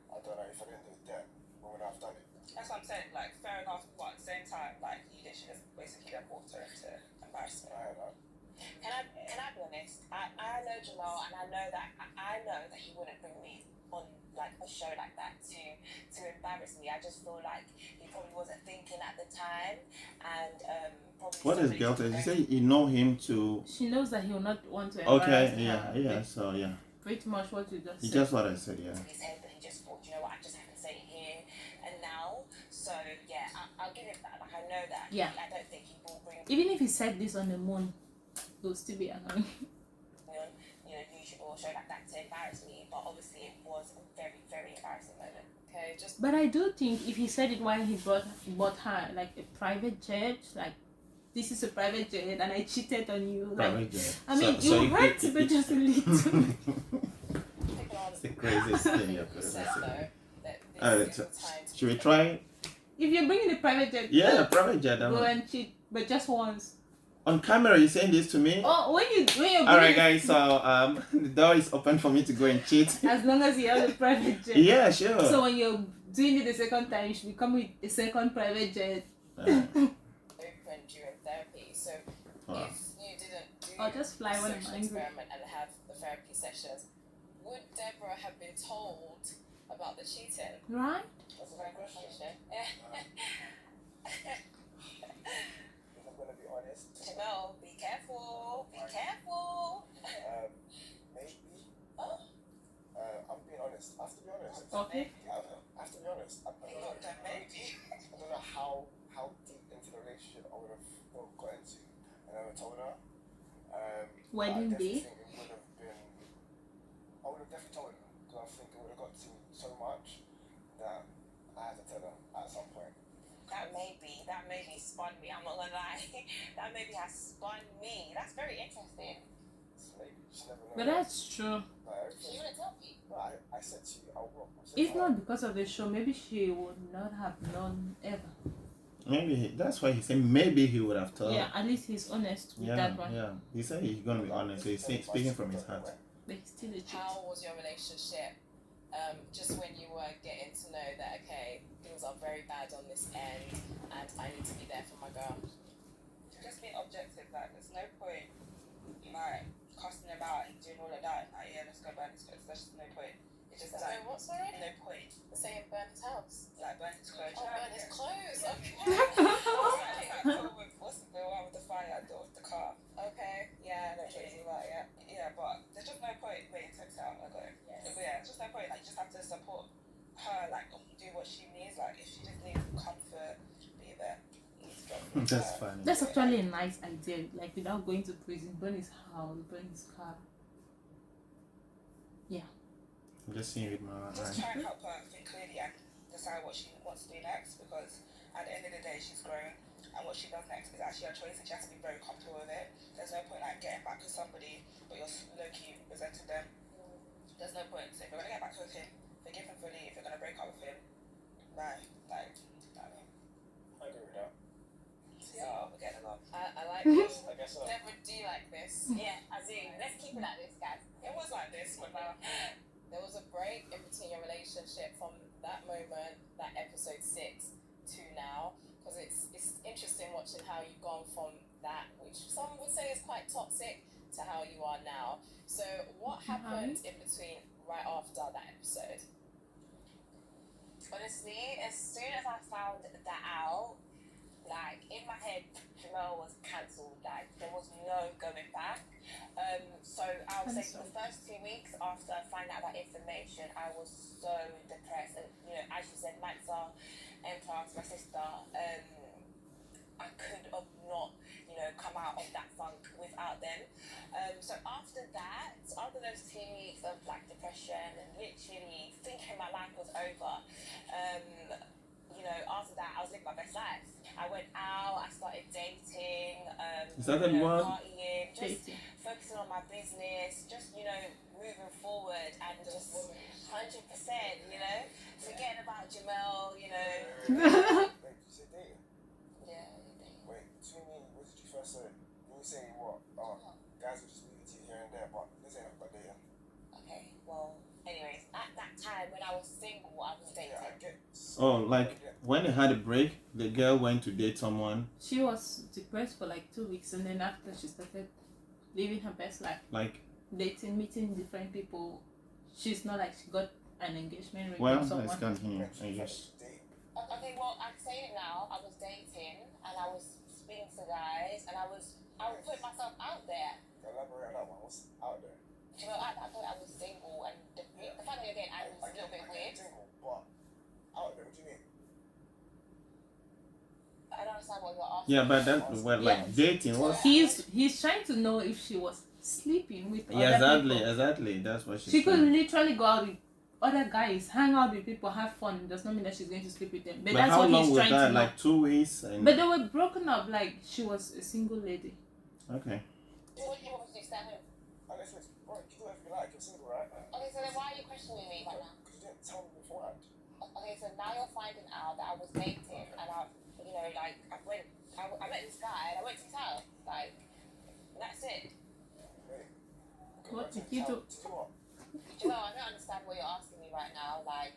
Speaker 4: I don't know if I didn't do it then, when would I have done it?
Speaker 5: That's what I'm saying. Like, fair enough, but at the same time, like, you literally just basically brought her into embarrassment.
Speaker 4: I heard that.
Speaker 5: Can I be honest? I know Jamel, and I know that he wouldn't bring me on like a show like that to embarrass me. I just feel like he probably wasn't thinking at the time, and probably.
Speaker 2: What is guilt? You say you know him to.
Speaker 1: She knows that he will not want to embarrass
Speaker 2: Okay.
Speaker 1: her.
Speaker 2: Yeah. So yeah.
Speaker 1: Pretty much what you just said.
Speaker 2: Just what I said. Yeah.
Speaker 5: His head, but he just thought, you know what, I just have to say it here and now. So yeah, I'll give it that. Like, I know that.
Speaker 1: Yeah.
Speaker 5: I don't think he will bring.
Speaker 1: Even if he said this on the moon, it will still be annoying.
Speaker 5: On, YouTube or show like that to embarrass me, but obviously it was a very, very embarrassing moment.
Speaker 3: Okay, just
Speaker 1: But I do think if he said it while he bought her like a private jet, like this is a private jet and I cheated on you, like
Speaker 2: Private jet.
Speaker 1: I mean
Speaker 2: So
Speaker 1: you hurt but just a little.
Speaker 2: It's the craziest thing you could
Speaker 3: said
Speaker 2: ever
Speaker 3: though
Speaker 2: say.
Speaker 3: that
Speaker 2: Alright,
Speaker 3: this is the time to
Speaker 2: should we try it?
Speaker 1: If you're bringing a private jet,
Speaker 2: Yeah, private jet.
Speaker 1: go and cheat, but just once.
Speaker 2: On camera, you saying this to me?
Speaker 1: Oh, when you're bringing
Speaker 2: Alright, guys. So the door is open for me to go and cheat.
Speaker 1: as long as you have a private jet.
Speaker 2: Yeah, sure.
Speaker 1: So when you're doing it the second time, you should be coming with a second private jet.
Speaker 3: open during therapy. So
Speaker 2: Wow.
Speaker 3: if you didn't do
Speaker 1: Or just fly
Speaker 3: the
Speaker 1: when I'm
Speaker 3: social
Speaker 1: angry.
Speaker 3: experiment and have the therapy sessions, would Deborah have been told about the cheating?
Speaker 1: Right?
Speaker 4: That's a good question. If I'm going to be honest,
Speaker 5: Jamel, be careful. Be careful.
Speaker 4: maybe.
Speaker 5: Oh.
Speaker 4: I'm being honest. I have to be honest.
Speaker 1: Okay.
Speaker 4: I have to be honest. I don't know.
Speaker 5: Maybe.
Speaker 4: I don't know how deep into the relationship I would have got into. I never told her.
Speaker 1: Wedding
Speaker 4: I definitely
Speaker 1: day?
Speaker 4: think it would have been. I would have definitely told her because I think it would have got to me so much that I had to tell her at some point.
Speaker 5: That maybe spun me. I'm not gonna lie. That maybe has spun me. That's very interesting.
Speaker 4: So maybe you just never know.
Speaker 1: But that's true.
Speaker 4: Like,
Speaker 5: She wouldn't tell me.
Speaker 4: no, I said to you, I will. I said
Speaker 1: If
Speaker 4: to her,
Speaker 1: not because of the show, maybe she would not have known ever.
Speaker 2: Maybe that's why he said maybe he would have told.
Speaker 1: Yeah, at least he's honest with
Speaker 2: Yeah,
Speaker 1: that one.
Speaker 2: yeah. He said he's gonna be honest. So he's speaking from his heart.
Speaker 1: But he's still a cheat.
Speaker 3: How was your relationship? Just when you were getting to know that, okay, things are very bad on this end and I need to be there for my girl.
Speaker 5: Just being objective. Like, there's no point like cussing about and doing all of that. Like, yeah, let's go burn this clothes. There's just no point. It's just
Speaker 3: There's
Speaker 5: like
Speaker 3: no what, sorry?
Speaker 5: no point.
Speaker 3: The saying burn his house.
Speaker 5: Like, burn his clothes.
Speaker 3: Oh, burn his clothes. Okay.
Speaker 5: What's the one with the fire door with the car?
Speaker 3: Okay. Yeah, I know what you're talking about, yeah.
Speaker 5: Yeah, but there's just no point waiting to out. Like, but yeah, there's just no point. Like, you just have to support her. Like, do what she needs. Like, if she just needs comfort, be there.
Speaker 2: That's funny.
Speaker 1: That's actually a nice idea. Like without going to prison, burn his house, burn his car.
Speaker 2: I'm just seeing with my
Speaker 5: Just
Speaker 2: eyes.
Speaker 5: try and help her think clearly and decide what she wants to do next, because at the end of the day she's grown and what she does next is actually her choice and she has to be very comfortable with it. There's no point like getting back with somebody but you're low-key resenting them. There's no point. So if you're gonna get back with him, forgive him fully. If you're gonna break up with him, bye. Like, I mean,
Speaker 4: I agree with that.
Speaker 5: yeah, we're getting along.
Speaker 3: I like this.
Speaker 4: I guess so.
Speaker 3: Deborah, do you like this?
Speaker 5: Yeah, I do. Let's keep it like this, guys. It was like this, but now
Speaker 3: There was a break episode 6 to now, because it's interesting watching how you've gone from that, which some would say is quite toxic, to how you are now. So what happened in between right after that episode?
Speaker 5: Honestly, as soon as I found that out, like in my head, Jamel was cancelled. Like there was no going back. So I would say for the first 2 weeks after finding out that information, I was so depressed. And you know, as you said, Maxa and plus my sister, I could have not, you know, come out of that funk without them. So after that, after those 2 weeks of like depression and literally thinking my life was over, you know, after that I was living my best life. I went out, I started dating, partying, just focusing on my business, just, you know, moving forward and just 100%, you know, forgetting about Jamel, you know.
Speaker 4: Wait, you said dating?
Speaker 5: Yeah.
Speaker 4: Wait, to me, what did you first say? You were saying what? Oh, guys were just moving to you here and there, but this ain't about dating.
Speaker 5: Okay, well, anyways, at that time when I was single, I was dating.
Speaker 4: Yeah, I get.
Speaker 2: Oh, like when they had a break, the girl went to date someone.
Speaker 1: She was depressed for like 2 weeks, and then after she started living her best life,
Speaker 2: Like,
Speaker 1: dating, meeting different people. She's not like she got an engagement ring
Speaker 2: well,
Speaker 1: or someone.
Speaker 2: let's continue, I guess.
Speaker 5: Okay, well, I can say it now. I was dating and I was speaking to guys and I was putting myself out there.
Speaker 4: Elaborate on that one. What's out there?
Speaker 5: You know, at that point I was single and the fact that again I was a little bit weird.
Speaker 4: Single, but out there. What do you mean?
Speaker 5: I don't understand what you're asking.
Speaker 2: Yeah, but that, well, like dating was.
Speaker 1: He's trying to know if she was sleeping with
Speaker 2: Yeah,
Speaker 1: other people.
Speaker 2: exactly. That's what
Speaker 1: She could
Speaker 2: saying.
Speaker 1: literally go out with other guys, hang out with people, have fun. Does not mean that she's going to sleep with them. But that's
Speaker 2: how
Speaker 1: what
Speaker 2: long
Speaker 1: he's
Speaker 2: was
Speaker 1: trying
Speaker 2: that?
Speaker 1: to know.
Speaker 2: Like 2 weeks? And...
Speaker 1: But they were broken up. Like she was a single lady.
Speaker 2: Okay.
Speaker 5: So what do you want me to do? Stay home?
Speaker 4: Unless it's, bro, you do whatever you like. You're single, right?
Speaker 5: Okay, so then why are you questioning me right now?
Speaker 4: Because you didn't tell me beforehand.
Speaker 5: Okay, so now you're finding out that I was dating and I, you know, like I met this guy and I went to his house. Like, that's it.
Speaker 4: Wait.
Speaker 1: What did you do?
Speaker 4: To do what?
Speaker 5: Jamel, I don't understand what you're asking me right now. Like,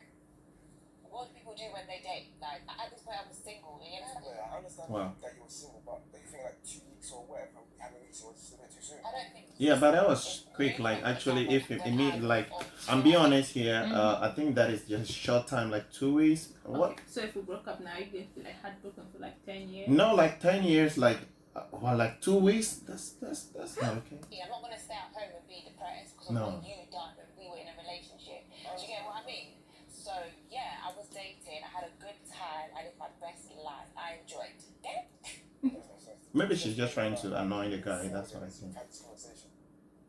Speaker 5: what do people do when they date? Like, at this point I was single. You understand?
Speaker 4: Yeah, I understand
Speaker 2: Wow.
Speaker 4: that you were single, but do you think like 2 weeks or whatever, having weeks was just a bit too soon?
Speaker 5: I don't think.
Speaker 2: Yeah, but that was quick. Like actually, if it mean like, I'm being honest here. I think that is just short time, like 2 weeks. What?
Speaker 1: Okay, so if we broke up now, you're going to be like heartbroken for like 10 years.
Speaker 2: No, like 10 years. Like, well, like 2 weeks. That's not okay.
Speaker 5: Yeah, I'm not gonna stay at home and be depressed because of
Speaker 2: No.
Speaker 5: what you done when we were in a relationship. Do you get what I mean? So yeah, I was dating. I had a good time. I lived my best life. I enjoyed. Yeah.
Speaker 2: Maybe she's just trying to annoy the guy. That's what I think.
Speaker 4: Had this conversation.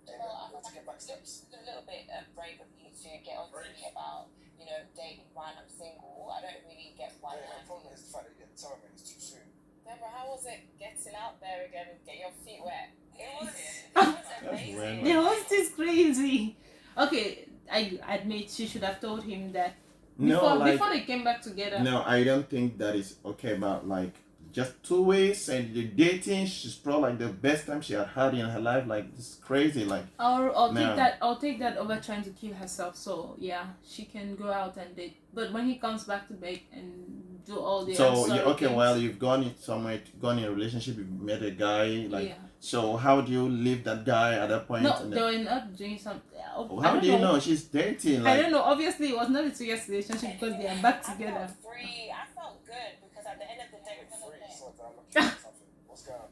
Speaker 5: Well, I
Speaker 4: Let's get back steps.
Speaker 5: It's a little bit brave of you to get on thinking about, you know, dating while I'm single. I don't really get why.
Speaker 4: Yeah, the problem is the fact that you didn't tell me it's too soon.
Speaker 3: Deborah, how was it getting out there again and get your feet wet?
Speaker 5: It was
Speaker 2: That's
Speaker 5: amazing.
Speaker 2: weird.
Speaker 1: The host is crazy. Okay, I admit she should have told him that before they came back together.
Speaker 2: No, I don't think that is okay. But like just 2 weeks and the dating, she's probably like the best time she had in her life. Like this is crazy. Like
Speaker 1: I'll
Speaker 2: No.
Speaker 1: take that over trying to kill herself. So yeah, she can go out and date. But when he comes back to bed and do all the
Speaker 2: so
Speaker 1: absurd
Speaker 2: okay,
Speaker 1: things,
Speaker 2: well you've gone in somewhere, gone in a relationship, you've met a guy. Like
Speaker 1: yeah.
Speaker 2: so, how do you leave that guy at that point?
Speaker 1: No,
Speaker 2: And
Speaker 1: they
Speaker 2: then,
Speaker 1: were not doing something.
Speaker 2: how do you know she's dating? Like
Speaker 1: I don't know. Obviously, it was not a 2 years relationship because they are back together.
Speaker 5: I felt free. I felt good because at the end of the day,
Speaker 4: Free, so that I'm looking at something. What's going on?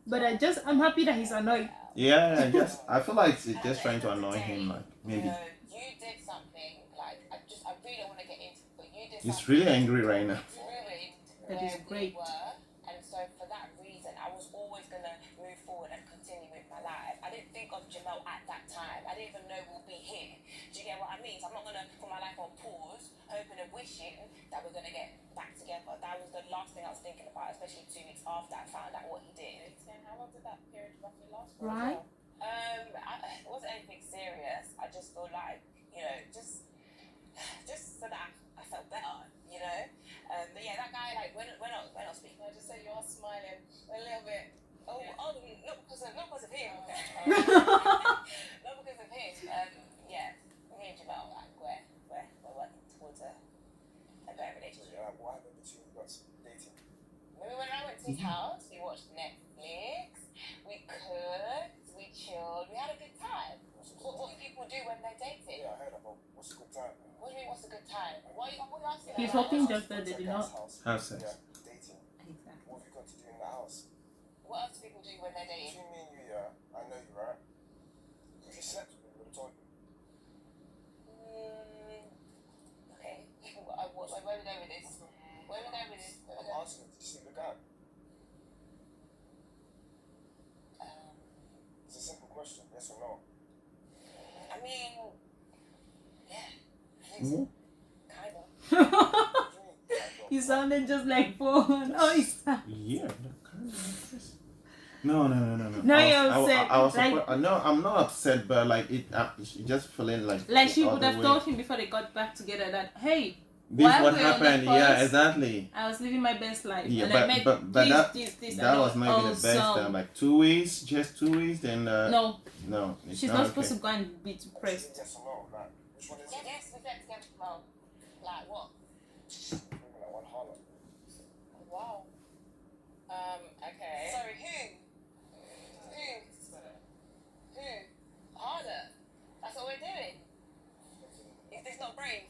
Speaker 1: But I'm happy that he's annoyed.
Speaker 2: yeah, I feel like she's just trying to annoy him. Like maybe
Speaker 5: You know, you did something like I really don't want to get into it, but you did
Speaker 2: he's
Speaker 5: something
Speaker 2: really angry right now.
Speaker 5: ruined
Speaker 1: That
Speaker 5: where
Speaker 1: is great.
Speaker 5: we were, and so for that reason, I was always gonna move forward and continue with my life. I didn't think of Jamel at that time. I didn't even know we'll be here. Do you get what I mean? So I'm not gonna put my life on pause, hoping and wishing that we're gonna get back together. That was the last thing I was thinking about, especially 2 weeks after I found out what he did.
Speaker 3: How long did that period roughly last for?
Speaker 1: Right?
Speaker 5: It wasn't anything serious. I just feel like, you know, just so that I felt better, you know. But yeah, that guy, like, we're not speaking.
Speaker 3: I just said you're smiling a little bit.
Speaker 5: Oh, not because of him. Not because of him. Yeah, me and Jamel, like, we're working towards a auntie's house. We watched Netflix. We cooked. We chilled. We had a good time. What do people do when they're dating?
Speaker 4: Yeah, I heard that, but what's a good time?
Speaker 5: What do you mean, what's a good time? What are you asking?
Speaker 1: He's
Speaker 5: about?
Speaker 1: hoping just that they do not
Speaker 2: have sex.
Speaker 4: Yeah, dating.
Speaker 1: exactly.
Speaker 4: What have you got to do in the house?
Speaker 5: What else do people do when they're dating?
Speaker 4: Between me and you, yeah, I know you, right? If you slept with me, you would have told me.
Speaker 5: Okay. Where we going with this? Where we going with this?
Speaker 4: I'm asking, did you see the guy? It's a simple question, yes or no?
Speaker 5: I mean, yeah.
Speaker 2: Mhm.
Speaker 5: Kind of.
Speaker 4: What do you mean?
Speaker 1: He sounded just like phone. Oh, he's
Speaker 2: Yeah, no.
Speaker 1: Now
Speaker 2: I
Speaker 1: you're
Speaker 2: was,
Speaker 1: upset.
Speaker 2: I was
Speaker 1: Like-
Speaker 2: no, I'm not upset, but like it just feeling
Speaker 1: like she
Speaker 2: all
Speaker 1: would
Speaker 2: the
Speaker 1: have
Speaker 2: way.
Speaker 1: told him before they got back together that, hey,
Speaker 2: This
Speaker 1: while
Speaker 2: what
Speaker 1: we're on the
Speaker 2: happened. Yeah,
Speaker 1: pause,
Speaker 2: exactly.
Speaker 1: I was living my best life.
Speaker 2: Yeah,
Speaker 1: and I met
Speaker 2: but
Speaker 1: this,
Speaker 2: that
Speaker 1: and
Speaker 2: was not even the best
Speaker 1: also-
Speaker 2: time. Like 2 weeks, just 2 weeks. Then
Speaker 1: No,
Speaker 2: no, it's
Speaker 1: she's
Speaker 2: not
Speaker 1: not
Speaker 2: okay.
Speaker 1: supposed to go and be depressed.
Speaker 4: Yes or no? Like, which one is it?
Speaker 5: Yes, we slept together for long. Like what?
Speaker 4: Maybe like one harlot.
Speaker 3: Wow. Okay.
Speaker 5: Sorry, who? Harder. That's what we're doing. Is this not brave?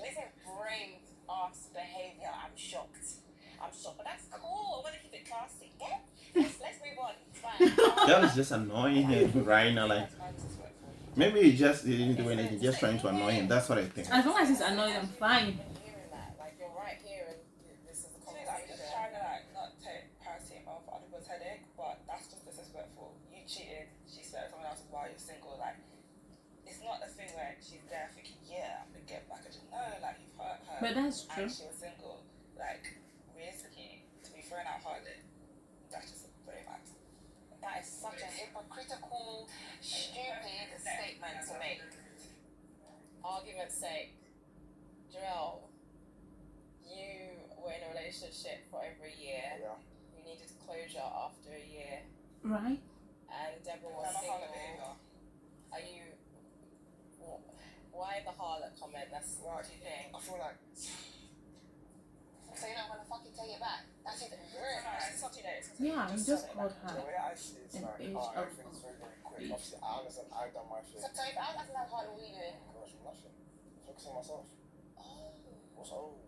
Speaker 5: This is brave ass behaviour. I'm shocked. But that's cool. I'm gonna keep it classy. Yeah? Let's move on. It's fine.
Speaker 2: That was just annoying him right now. Like maybe he just didn't do anything, just trying to annoy him. That's what I think.
Speaker 1: As long as he's annoyed, I'm fine.
Speaker 3: Hearing that, like you're right here, and this is the
Speaker 6: I'm just
Speaker 3: conversation.
Speaker 6: trying to like not take paracetamol for other people's headache, but that's just disrespectful. You cheated, she slept with someone else while you're single. Like, it's not a thing where she's there thinking, yeah, I'm gonna get back at you. No, like you've hurt her.
Speaker 1: But that's true.
Speaker 6: And she was single. Like, realistically, to be thrown out hardly, that's just very bad.
Speaker 5: That is such a hypocritical, stupid statement to make.
Speaker 3: Argument's sake, Jamel, you were in a relationship for over a year.
Speaker 4: Yeah.
Speaker 3: You needed closure after a year,
Speaker 1: Right?
Speaker 3: and Deborah was
Speaker 6: I'm not
Speaker 3: single.
Speaker 6: harlot behaviour.
Speaker 3: Are you? Why the harlot comment? That's what do you think?
Speaker 4: I feel like
Speaker 5: So you don't want to fucking take it back? That's even rude.
Speaker 6: It's not too late.
Speaker 1: Yeah, you just called
Speaker 4: the
Speaker 1: her.
Speaker 4: way I see it, it's
Speaker 1: An
Speaker 4: like,
Speaker 1: age
Speaker 4: oh,
Speaker 1: of
Speaker 4: everything's very, very quick. Obviously, I understand I've done my thing.
Speaker 5: So if I was that hard, what are you doing?
Speaker 4: Gosh, nothing. Focus on myself.
Speaker 5: Oh.
Speaker 4: What's oh?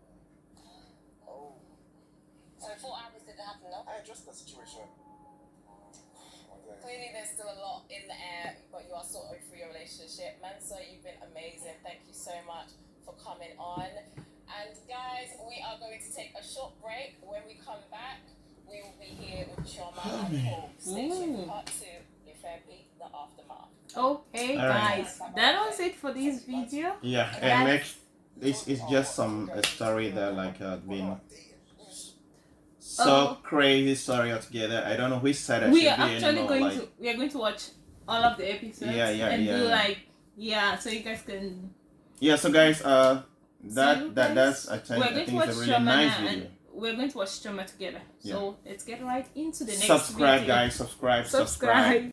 Speaker 4: Oh.
Speaker 5: So 4 hours didn't happen, no?
Speaker 4: I addressed that situation.
Speaker 3: Clearly, there's still a lot in the air, but you are sorting through your relationship. Mansa, you've been amazing. Thank you so much for coming on. And guys, we are going to take a short break. When we come back, we will be here with Chioma and Paul. Stay tuned for part 2, your therapy, the aftermath.
Speaker 1: Okay,
Speaker 2: All right.
Speaker 1: guys, that was it for this video.
Speaker 2: Yeah, and next, this is just a story that like been so crazy story altogether. I don't know which side I
Speaker 1: We
Speaker 2: should
Speaker 1: are
Speaker 2: be
Speaker 1: actually
Speaker 2: anymore.
Speaker 1: going
Speaker 2: Like,
Speaker 1: to are going to watch all of the episodes.
Speaker 2: Yeah,
Speaker 1: and do
Speaker 2: yeah.
Speaker 1: so you guys can.
Speaker 2: yeah, so guys,
Speaker 1: So you
Speaker 2: that's I
Speaker 1: We're
Speaker 2: think,
Speaker 1: going to
Speaker 2: it's
Speaker 1: watch
Speaker 2: a really
Speaker 1: Chioma
Speaker 2: nice
Speaker 1: and
Speaker 2: video.
Speaker 1: we're going to watch Chioma together. So let's get right into the next
Speaker 2: Subscribe,
Speaker 1: video.
Speaker 2: guys. Subscribe.
Speaker 1: Subscribe.